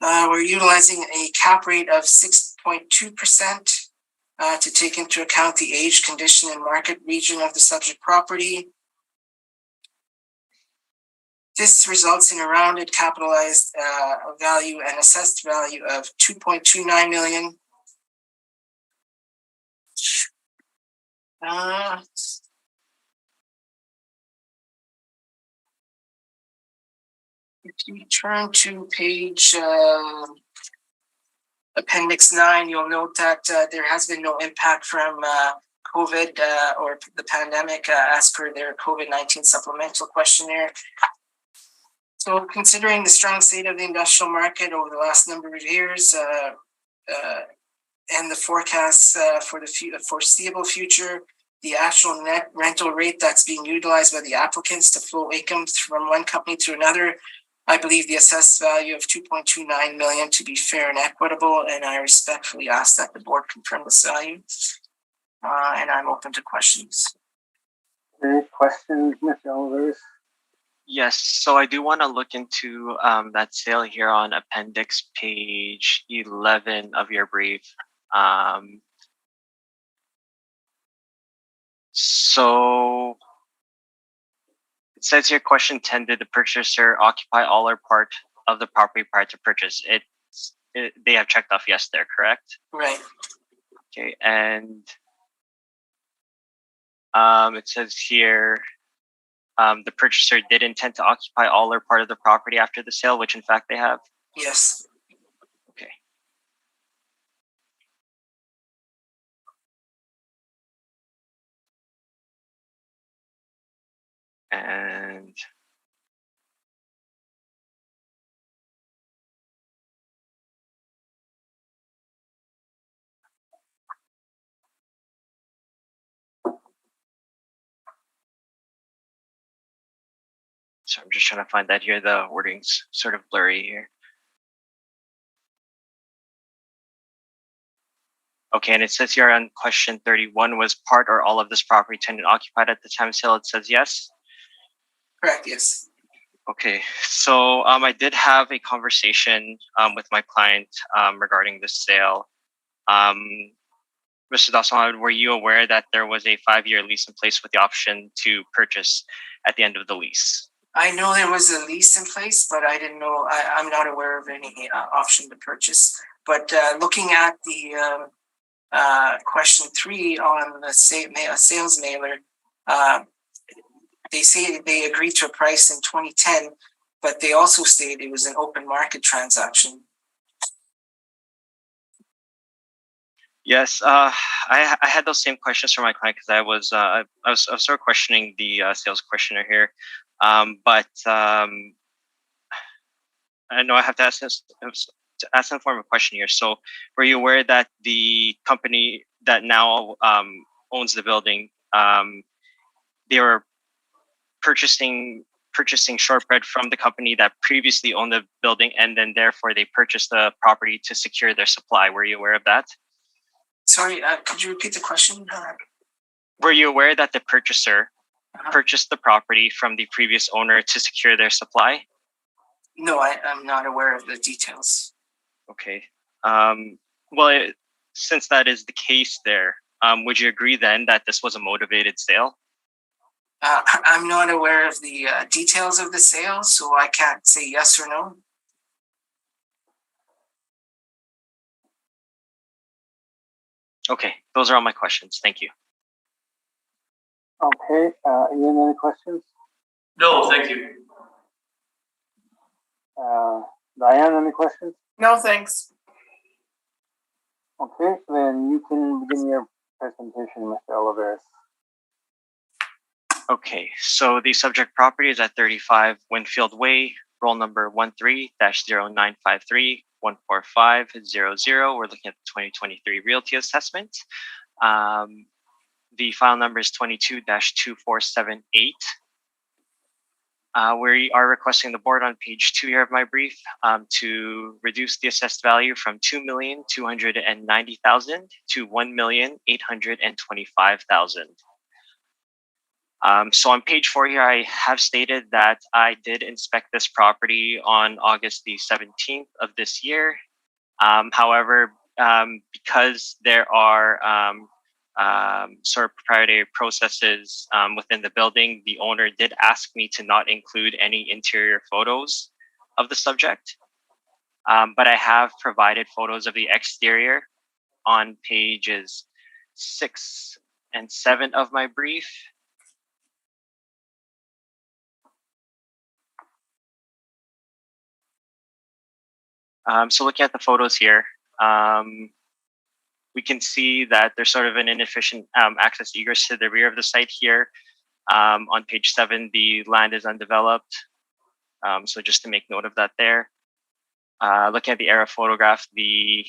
We're utilizing a cap rate of 6.2% to take into account the age, condition, and market region of the subject property. This results in a rounded capitalized value and assessed value of $2.29 million. If you turn to page Appendix 9, you'll note that there has been no impact from COVID or the pandemic as per their COVID-19 supplemental questionnaire. So considering the strong state of the industrial market over the last number of years and the forecasts for the foreseeable future, the actual net rental rate that's being utilized by the applicants to flow income from one company to another, I believe the assessed value of $2.29 million to be fair and equitable, and I respectfully ask that the board confirm this value. And I'm open to questions. Any questions, Mr. Olivers? Yes, so I do want to look into that sale here on appendix page 11 of your brief. So it says here, question 10, did the purchaser occupy all or part of the property prior to purchase? They have checked off yes there, correct? Right. Okay, and it says here, the purchaser did intend to occupy all or part of the property after the sale, which in fact they have. Yes. Okay. And so I'm just trying to find that here. The wording's sort of blurry here. Okay, and it says here on question 31, was part or all of this property tenant occupied at the time of sale? It says yes. Correct, yes. Okay, so I did have a conversation with my client regarding the sale. Mr. Dawson, were you aware that there was a 5-year lease in place with the option to purchase at the end of the lease? I know there was a lease in place, but I didn't know, I'm not aware of any option to purchase. But looking at the question 3 on the sales mailer, they say they agreed to a price in 2010, but they also stated it was an open market transaction. Yes, I had those same questions from my client because I was sort of questioning the sales questionnaire here, but I know I have to ask in form of a question here. So, were you aware that the company that now owns the building, they were purchasing shortbread from the company that previously owned the building, and then therefore they purchased the property to secure their supply? Were you aware of that? Sorry, could you repeat the question? Were you aware that the purchaser purchased the property from the previous owner to secure their supply? No, I'm not aware of the details. Okay. Since that is the case there, would you agree then that this was a motivated sale? I'm not aware of the details of the sale, so I can't say yes or no. Okay, those are all my questions. Thank you. Okay, Ian, any questions? No, thank you. Diane, any questions? No, thanks. Okay, then you can begin your presentation, Mr. Olivers. Okay, so the subject property is at 35 Winfield Way, roll number 13-0953-14500. We're looking at the 2023 Realty Assessment. The file number is 22-2478. We are requesting the board on page 2 here of my brief to reduce the assessed value from $2,290,000 to $1,825,000. So on page 4 here, I have stated that I did inspect this property on August the 17th of this year. However, because there are sort of proprietary processes within the building, the owner did ask me to not include any interior photos of the subject. But I have provided photos of the exterior on pages 6 and 7 of my brief. So looking at the photos here, we can see that there's sort of an inefficient access egress to the rear of the site here. On page 7, the land is undeveloped. So just to make note of that there. Looking at the aerial photograph, the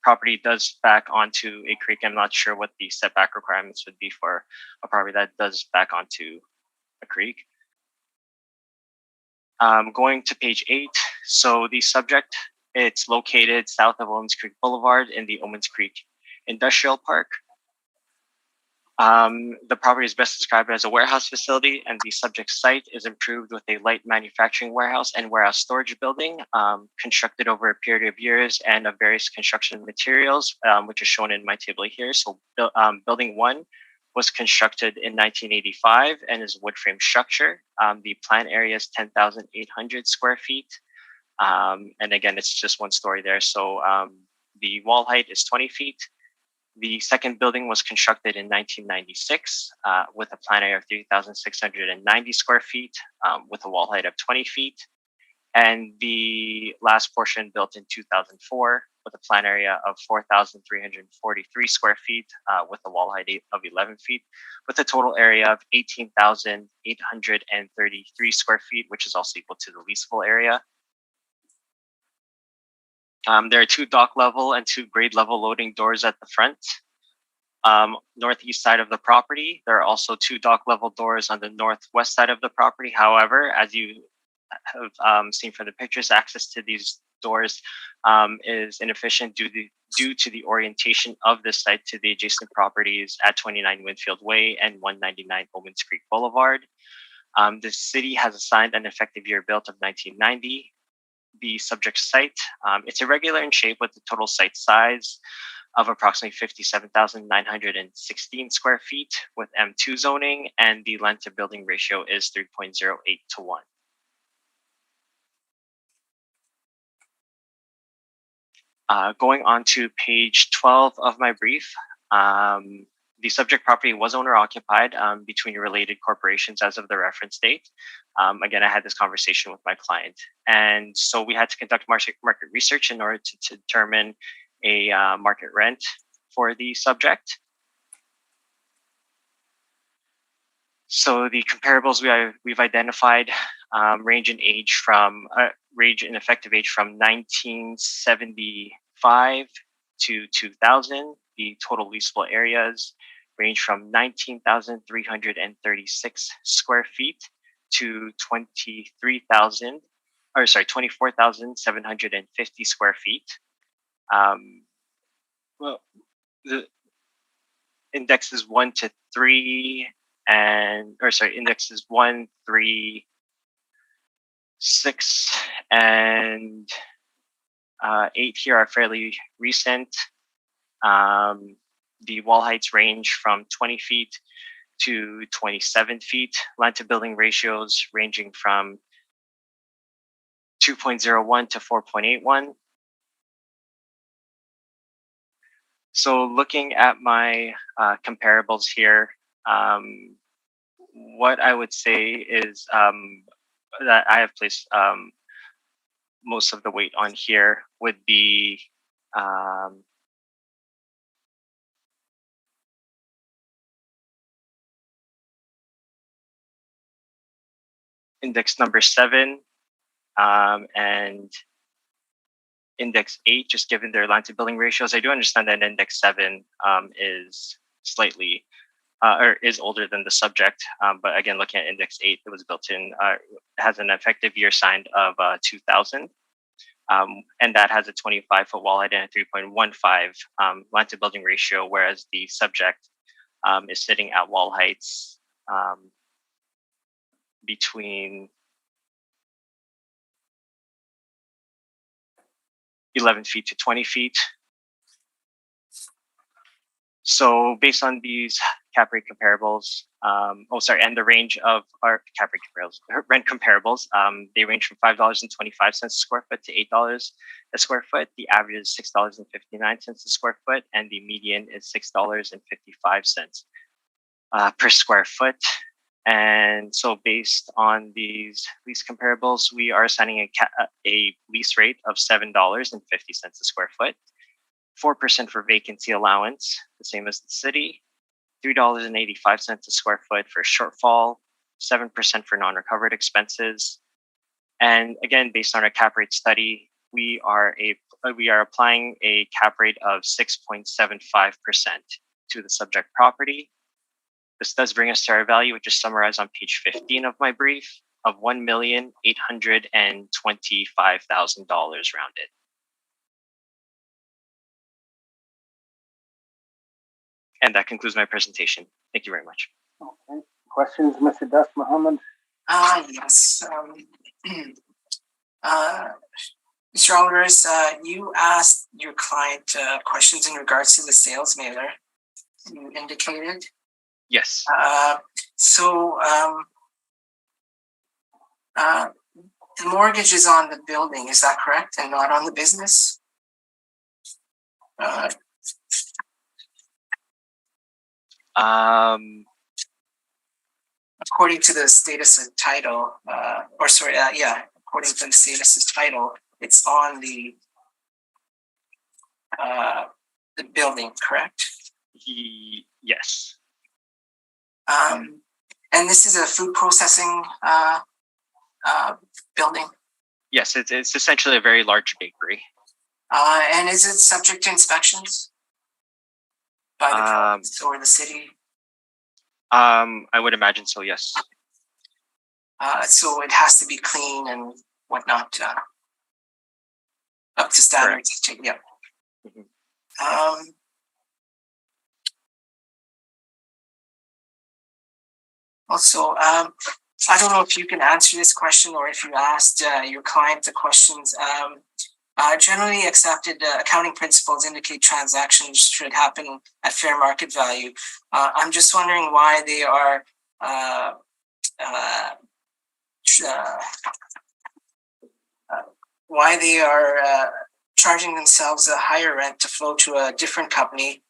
property does back onto a creek. I'm not sure what the setback requirements would be for a property that does back onto a creek. Going to page 8, so the subject, it's located south of Owens Creek Boulevard in the Owens Creek Industrial Park. The property is best described as a warehouse facility, and the subject site is improved with a light manufacturing warehouse and warehouse storage building constructed over a period of years and of various construction materials, which is shown in my table here. So building 1 was constructed in 1985 and is a wood frame structure. The plant area is 10,800 square feet. And again, it's just 1 story there. So the wall height is 20 feet. The second building was constructed in 1996 with a plant area of 3,690 square feet with a wall height of 20 feet. And the last portion built in 2004 with a plant area of 4,343 square feet with a wall height of 11 feet, with a total area of 18,833 square feet, which is also equal to the leasable area. There are 2 dock level and 2 grade level loading doors at the front. Northeast side of the property, there are also 2 dock level doors on the northwest side of the property. However, as you have seen from the pictures, access to these doors is inefficient due to the orientation of the site to the adjacent properties at 29 Winfield Way and 199 Owens Creek Boulevard. The city has assigned an effective year built of 1990. The subject site, it's irregular in shape with the total site size of approximately 57,916 square feet with M2 zoning, and the land to building ratio is 3.08 to 1. Going on to page 12 of my brief, the subject property was owner occupied between related corporations as of the reference date. Again, I had this conversation with my client. And so we had to conduct market research in order to determine a market rent for the subject. So the comparables we've identified range in effective age from 1975 to 2000. The total leasable areas range from 19,336 square feet to 24,750 square feet. Well, the indexes 1 to 3 indexes 1, 3, 6, and 8 here are fairly recent. The wall heights range from 20 feet to 27 feet. Land to building ratios ranging from 2.01 to 4.81. So looking at my comparables here, what I would say is that I have placed most of the weight on here would be index number 7 and index 8, just given their land to building ratios. I do understand that index 7 is slightly or is older than the subject. But again, looking at index 8, it was built in, has an effective year signed of 2000. And that has a 25-foot wall height and a 3.15 land to building ratio, whereas the subject is sitting at wall heights between 11 feet to 20 feet. So based on these cap rate comparables, and the range of our cap rate comparables, rent comparables, they range from $5.25 a square foot to $8 a square foot. The average is $6.59 a square foot, and the median is $6.55 per square foot. And so based on these lease comparables, we are assigning a lease rate of $7.50 a square foot, 4% for vacancy allowance, the same as the city, $3.85 a square foot for shortfall, 7% for non-recovered expenses. And again, based on our cap rate study, we are applying a cap rate of 6.75% to the subject property. This does bring us to our value, which is summarized on page 15 of my brief, of $1,825,000 rounded. And that concludes my presentation. Thank you very much. Okay. Questions, Mr. Das Mohammed? Yes. Mr. Alders, you asked your client questions in regards to the sales mailer you indicated. Yes. The mortgage is on the building, is that correct? And not on the business? According to the status of title, according to the status of title, it's on the building, correct? Yes. And this is a food processing building? Yes, it's essentially a very large bakery. And is it subject to inspections by the province or the city? I would imagine so, yes. So it has to be clean and whatnot, up to standards. Correct. Yeah. Mm-hmm. Also, I don't know if you can answer this question or if you asked your client the questions. Generally accepted accounting principles indicate transactions should happen at fair market value. I'm just wondering why they are charging themselves a higher rent to flow to a different company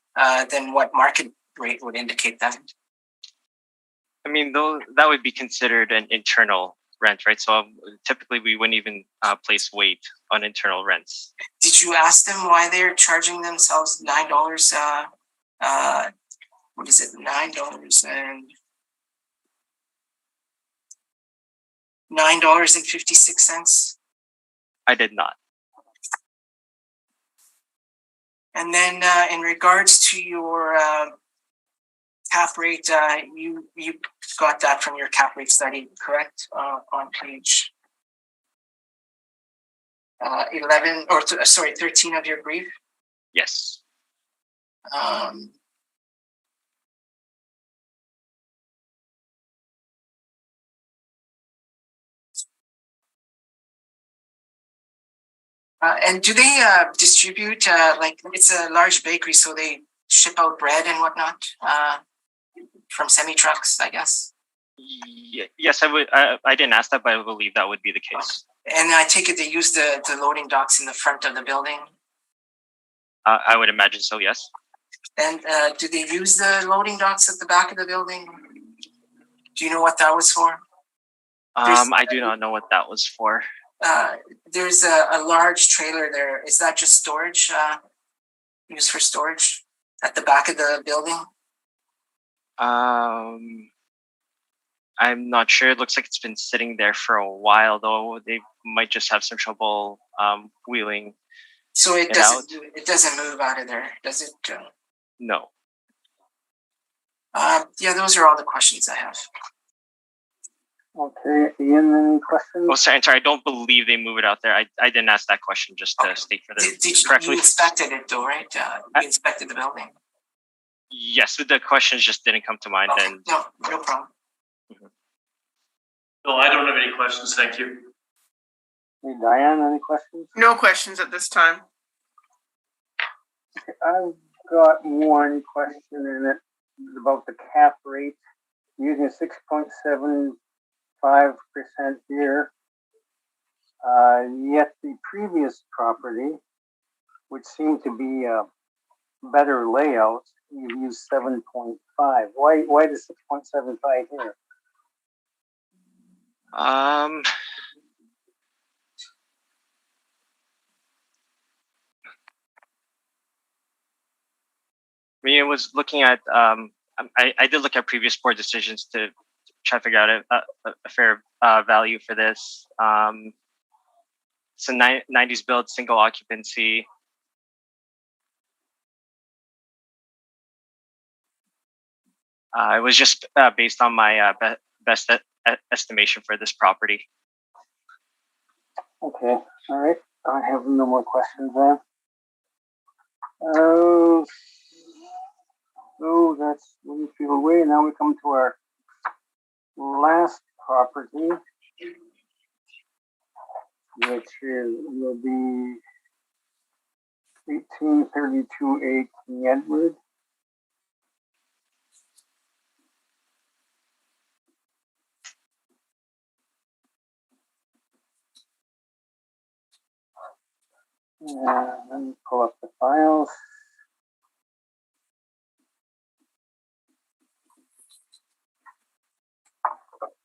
than what market rate would indicate that. I mean, though, that would be considered an internal rent, right? So typically we wouldn't even place weight on internal rents. Did you ask them why they're charging themselves $9? What is it? $9.56? I did not. And then in regards to your cap rate, you got that from your cap rate study, correct? On page 13 of your brief? Yes. And do they distribute, like it's a large bakery, so they ship out bread and whatnot from semi-trucks, I guess? Yes, I would. I didn't ask that, but I believe that would be the case. And I take it they use the loading docks in the front of the building? I would imagine so, yes. And do they use the loading docks at the back of the building? Do you know what that was for? I do not know what that was for. There's a large trailer there. Is that just storage? Used for storage at the back of the building? I'm not sure. It looks like it's been sitting there for a while, though. They might just have some trouble wheeling. So it doesn't move out of there, does it? No. Yeah, those are all the questions I have. Okay, Ian, any questions? Oh, sorry. I don't believe they move it out there. I didn't ask that question, just to state for the correctly. You inspected it though, right? You inspected the building. Yes, the questions just didn't come to mind. Okay, And no problem. No, I don't have any questions. Thank you. Hey, Diane, any questions? No questions at this time. I've got one question, and it's about the cap rate. Using 6.75% here, yet the previous property, which seemed to be a better layout, you've used 7.5. Why the 6.75 here? I mean, it was looking at. I did look at previous board decisions to try to figure out a fair value for this. It's a 90s build, single occupancy. It was just based on my best estimation for this property. Okay, all right. I have no more questions then. So that's Winfield Way. Now we come to our last property, which will be 1832A King Edward. Let me pull up the files.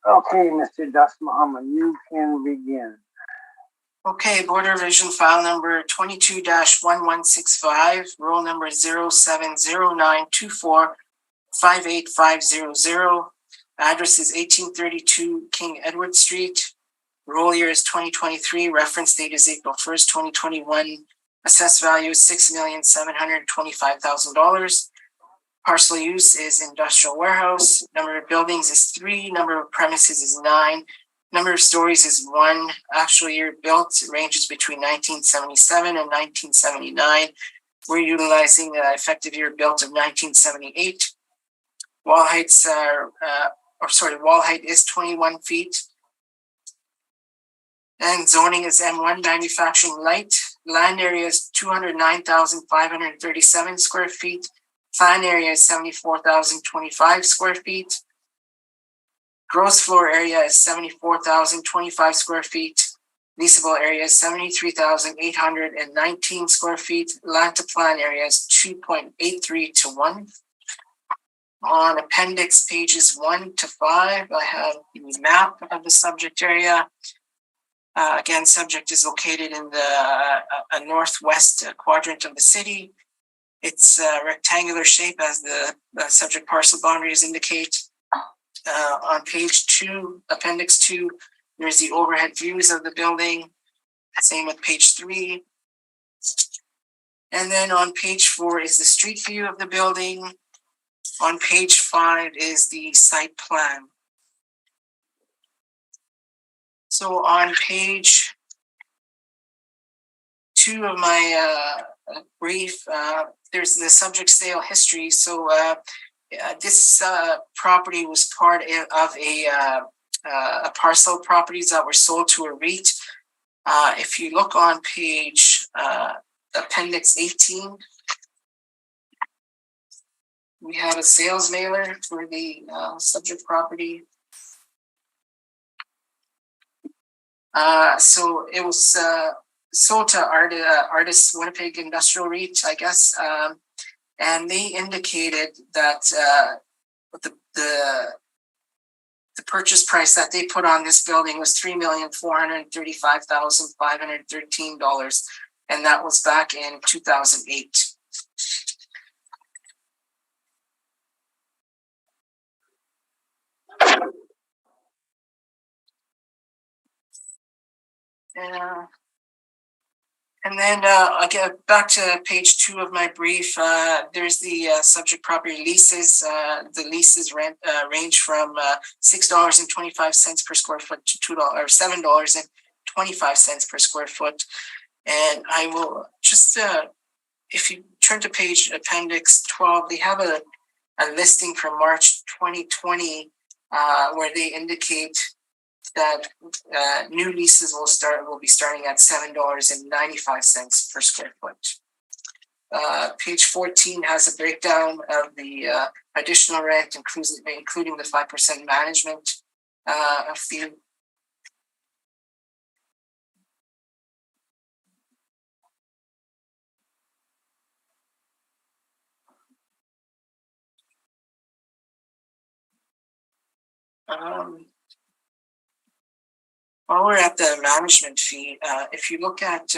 Okay, Mr. Das Muhammad, you can begin. Okay, Board of Revision file number 22-1165, roll number 0709245850. Address is 1832 King Edward Street. Roll year is 2023. Reference date is April 1st, 2021. Assessed value is $6,725,000. Parcel use is industrial warehouse. Number of buildings is 3. Number of premises is 9. Number of stories is 1. Actual year built ranges between 1977 and 1979. We're utilizing the effective year built of 1978. Wall height is 21 feet. And zoning is M1 manufacturing light. Land area is 209,537 square feet. Plan area is 74,025 square feet. Gross floor area is 74,025 square feet. Leasable area is 73,819 square feet. Land to plan area is 2.83 to 1. On appendix pages 1 to 5, I have the map of the subject area. Again, subject is located in the northwest quadrant of the city. It's a rectangular shape as the subject parcel boundaries indicate. On page 2, appendix 2, there's the overhead views of the building. Same with page 3. And then on page 4 is the street view of the building. On page 5 is the site plan. So on page 2 of my brief, there's the subject sale history. So this property was part of a parcel of properties that were sold to a REIT. If you look on page appendix 18, we have a sales mailer for the subject property. So it was sold to Artis Winnipeg Industrial REIT, I guess, and they indicated that the purchase price that they put on this building was $3,435,513, and that was back in 2008. And then I get back to page 2 of my brief. There's the subject property leases. The leases range from $6.25 per square foot to $7.25 per square foot. And I will just, if you turn to page appendix 12, they have a a listing from March 2020 where they indicate that new leases will be starting at $7.95 per square foot. Page 14 has a breakdown of the additional rent, including the 5% management fee. While we're at the management fee, if you look at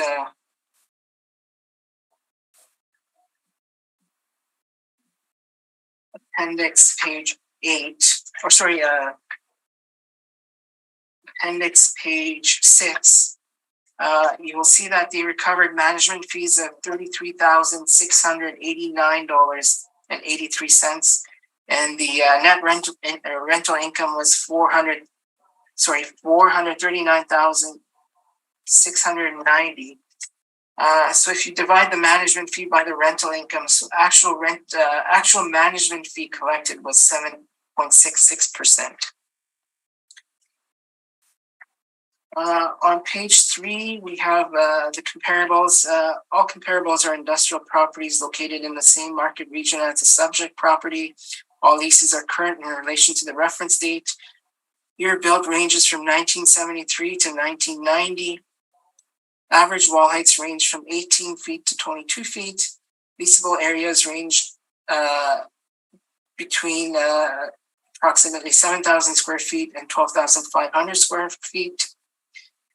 appendix page 8, or sorry, appendix page 6, you will see that they recovered management fees of $33,689.83, and the net rental income was $439,690. So if you divide the management fee by the rental income, so actual management fee collected was 7.66%. On page 3, we have the comparables. All comparables are industrial properties located in the same market region as the subject property. All leases are current in relation to the reference date. Year built ranges from 1973 to 1990. Average wall heights range from 18 feet to 22 feet. Leasable areas range between approximately 7,000 square feet and 12,500 square feet.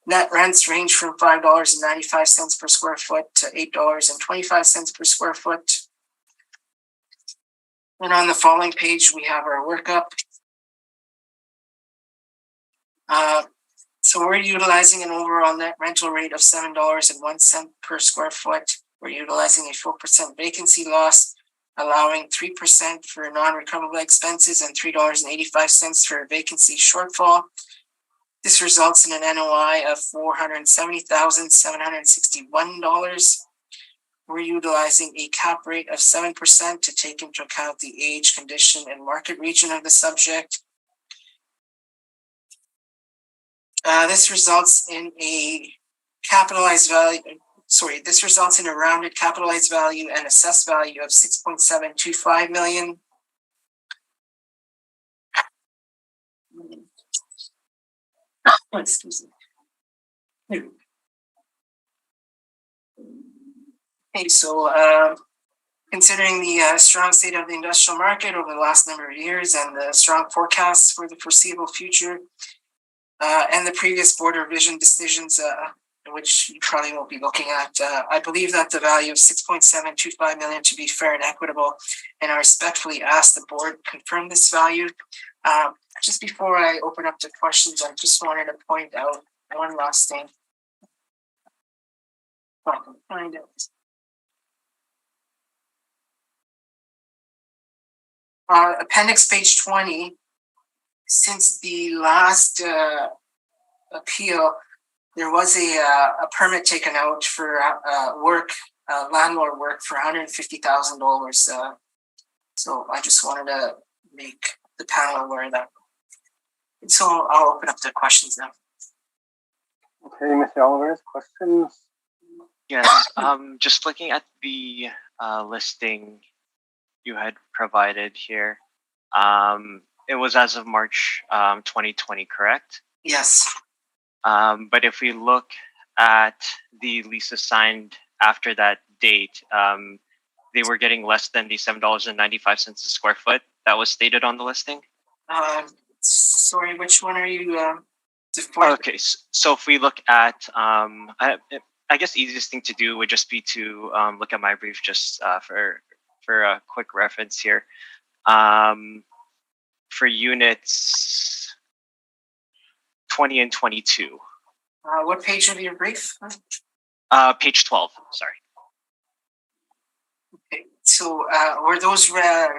Net rents range from $5.95 per square foot to $8.25 per square foot. And on the following page, we have our workup. So we're utilizing an overall net rental rate of $7.01 per square foot. We're utilizing a 4% vacancy loss, allowing 3% for non-recoverable expenses and $3.85 for a vacancy shortfall. This results in an NOI of $470,761. We're utilizing a cap rate of 7% to take into account the age, condition, and market region of the subject. This results in a rounded capitalized value and assessed value of $6.725 million. Excuse me. Okay, so considering the strong state of the industrial market over the last number of years and the strong forecasts for the foreseeable future, and the previous board revision decisions, which you probably won't be looking at, I believe that the value of $6.725 million to be fair and equitable, and I respectfully ask the board confirm this value. Just before I open up to questions, I just wanted to point out one last thing. If I can find it. Appendix page 20. Since the last appeal, there was a permit taken out for landlord work for $150,000. So I just wanted to make the panel aware of that. And so I'll open up to questions now. Okay, Mr. Oliver, questions? Yes, just looking at the listing you had provided here. It was as of March 2020, correct? Yes. But if we look at the leases signed after that date, they were getting less than the $7.95 a square foot that was stated on the listing. Sorry, which one are you? Okay, so if we look at, I guess the easiest thing to do would just be to look at my brief just for a quick reference here. For units 20 and 22. What page of your brief? Page 12, sorry. Okay, so were those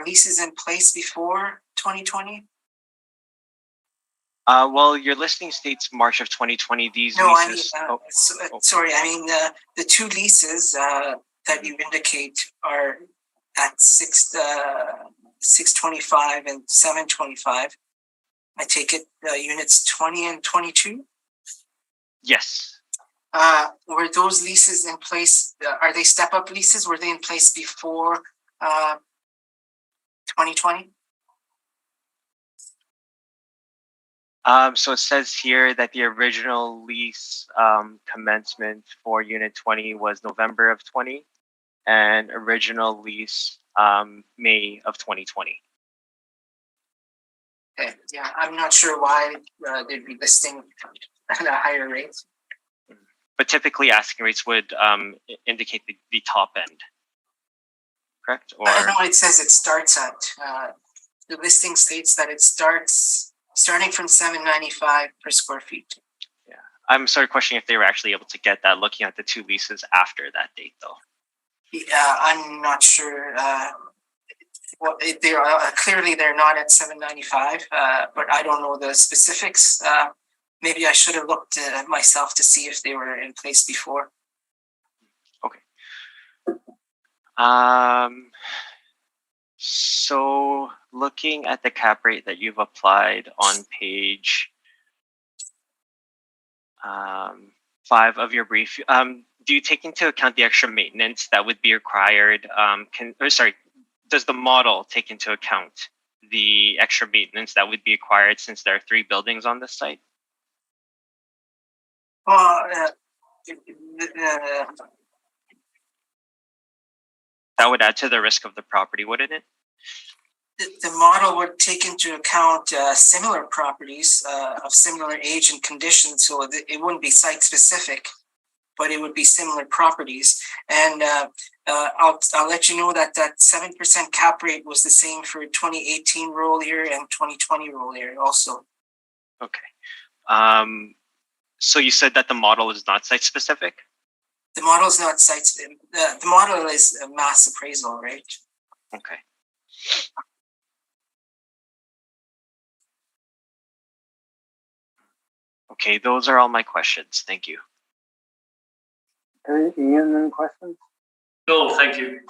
leases in place before 2020? Well, your listing states March of 2020. These leases. Sorry, I mean the two leases that you indicate are at 625 and 725. I take it units 20 and 22. Yes. Were those leases in place? Are they step-up leases? Were they in place before 2020? So it says here that the original lease commencement for Unit 20 was November of 20, and original lease May of 2020. Okay, yeah, I'm not sure why they'd be listing at a higher rate. But typically, asking rates would indicate the top end, correct? Or I know it says it starts at the listing states that it starting from $795 per square feet. yeah, I'm sort of questioning if they were actually able to get that, looking at the two leases after that date, though. I'm not sure. Well, they are clearly they're not at $795, but I don't know the specifics. Maybe I should have looked myself to see if they were in place before. Okay. So looking at the cap rate that you've applied on page 5 of your brief, do you take into account the extra maintenance that would be required? Does the model take into account the extra maintenance that would be required since there are 3 buildings on this site? Well, That would add to the risk of the property, wouldn't it? the model would take into account similar properties of similar age and condition, so it wouldn't be site specific, but it would be similar properties. And I'll let you know that 7% cap rate was the same for 2018 roll year and 2020 roll year also. Okay. So you said that the model is not site specific? The model is not site. The model is a mass appraisal, right? Okay. Okay, those are all my questions. Thank you. Okay, Ian, any questions? No, thank you.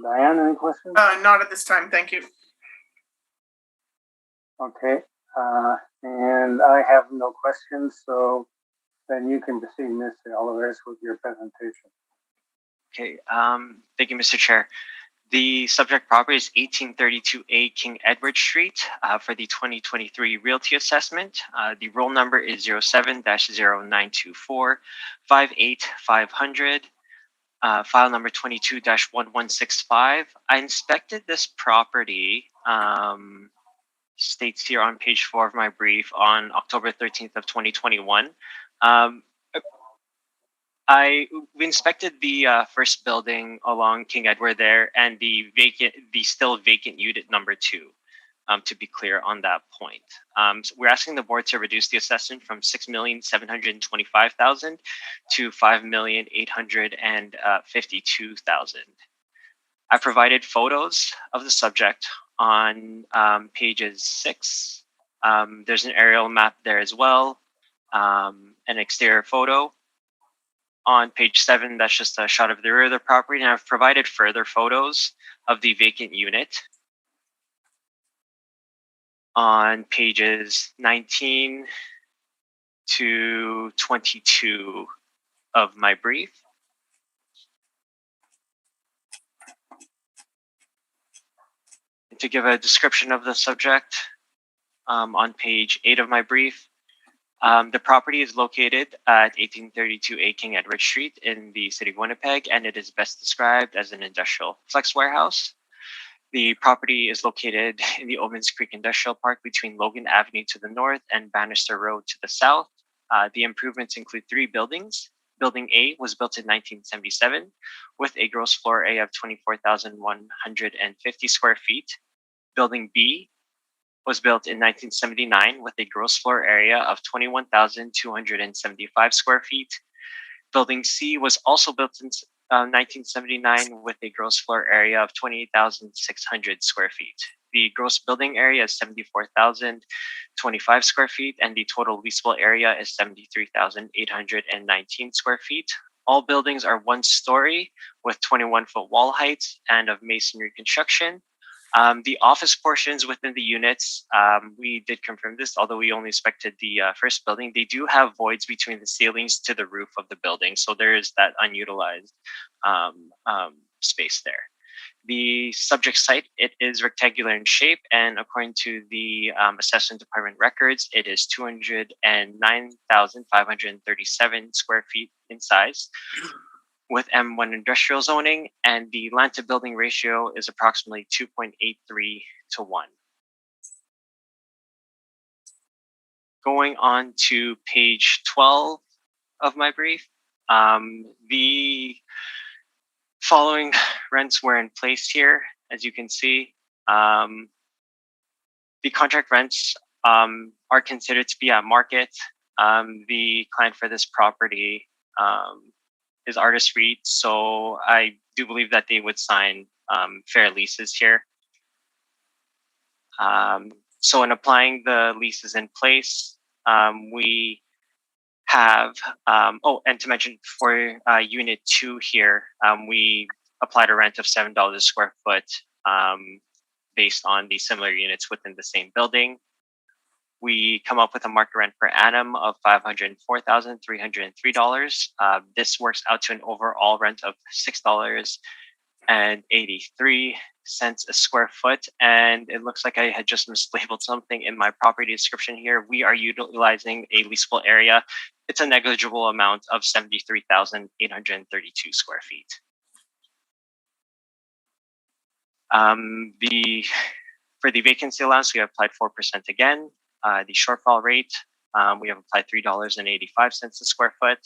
Diane, any questions? Not at this time, thank you. Okay, and I have no questions, so then you can proceed, Mr. Oliveris, with your presentation. Okay, thank you, Mr. Chair. The subject property is 1832A King Edward Street for the 2023 Realty Assessment. The roll number is 07-0924 58500. File number 22-1165. I inspected this property, states here on page 4 of my brief, on October 13th of 2021. We inspected the first building along King Edward there, and the still vacant unit number 2. To be clear on that point, so we're asking the board to reduce the assessment from $6,725,000 to $5,852,000. I provided photos of the subject on pages 6. There's an aerial map there as well, an exterior photo. On page 7, that's just a shot of the rear of the property, and I've provided further photos of the vacant unit on pages 19 to 22 of my brief. And to give a description of the subject, on page 8 of my brief, the property is located at 1832A King Edward Street in the city of Winnipeg, and it is best described as an industrial flex warehouse. The property is located in the Omens Creek Industrial Park between Logan Avenue to the north and Bannister Road to the south. The improvements include 3 buildings. Building A was built in 1977 with a gross floor area of 24,150 square feet. Building B was built in 1979 with a gross floor area of 21,275 square feet. Building C was also built in 1979 with a gross floor area of 28,600 square feet. The gross building area is 74,025 square feet, and the total leasable area is 73,819 square feet. All buildings are 1 story with 21-foot wall heights and of masonry construction. The office portions within the units, we did confirm this, although we only inspected the first building. They do have voids between the ceilings to the roof of the building, so there is that unutilized space there. The subject site, it is rectangular in shape, and according to the assessment department records, it is 209,537 square feet in size, with M1 industrial zoning, and the land to building ratio is approximately 2.83 to 1. Going on to page 12 of my brief, the following rents were in place here, as you can see. The contract rents are considered to be at market. The client for this property is Artist REIT, so I do believe that they would sign fair leases here. So in applying the leases in place, we have, and to mention for unit 2 here, we applied a rent of $7 a square foot based on the similar units within the same building. We come up with a market rent per annum of $504,303. This works out to an overall rent of $6.83 a square foot. And it looks like I had just mislabeled something in my property description here. We are utilizing a leasable area. It's a negligible amount of 73,832 square feet. For the vacancy allowance, we applied 4% again. The shortfall rate, we have applied $3.85 a square foot.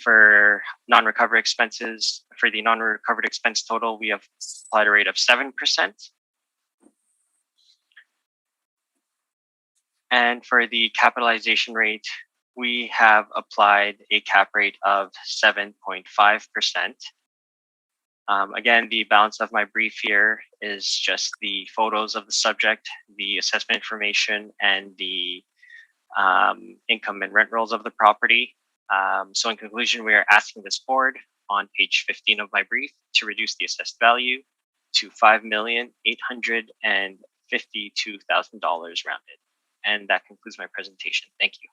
For non-recovery expenses, for the non-recovered expense total, we have applied a rate of 7%. And for the capitalization rate, we have applied a cap rate of 7.5%. Again, the balance of my brief here is just the photos of the subject, the assessment information, and the income and rent rolls of the property. So in conclusion, we are asking this board on page 15 of my brief to reduce the assessed value to $5,852,000 rounded. And that concludes my presentation. Thank you.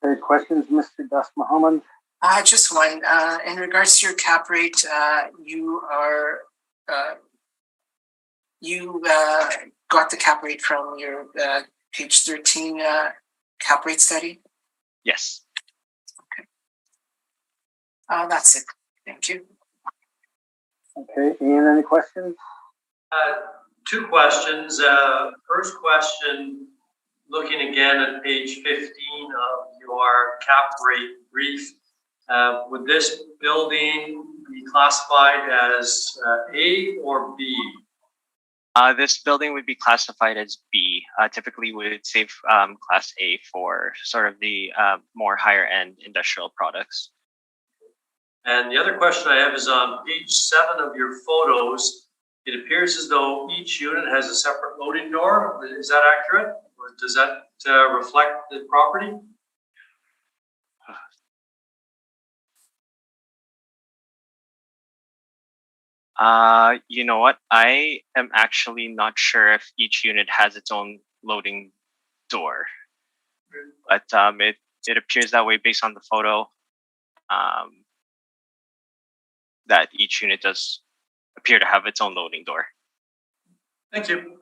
Any questions, Mr. Das Mohammed? Just one. In regards to your cap rate, you got the cap rate from your page 13 cap rate study? Yes. Okay. That's it. Thank you. Okay, Ian, any questions? 2 questions. First question, looking again at page 15 of your cap rate brief, would this building be classified as A or B? This building would be classified as B. Typically, we would save Class A for sort of the more higher end industrial products. And the other question I have is on page 7 of your photos. It appears as though each unit has a separate loading door. Is that accurate? Or does that reflect the property? You know what? I am actually not sure if each unit has its own loading door, but it appears that way based on the photo. That each unit does appear to have its own loading door. Thank you.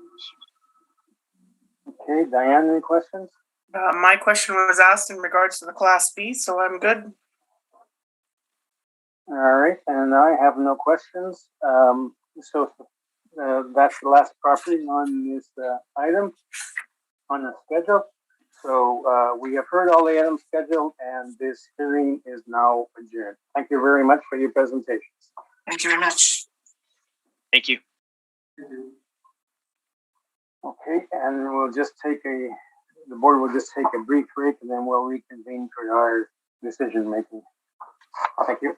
Okay, Diane, any questions? My question was asked in regards to the Class B, so I'm good. All right, and I have no questions. So that's the last property on this item on the schedule. So we have heard all the items scheduled, and this hearing is now adjourned. Thank you very much for your presentations. Thank you very much. Thank you. Okay, and the board will just take a brief break, and then we'll reconvene for our decision making. Thank you.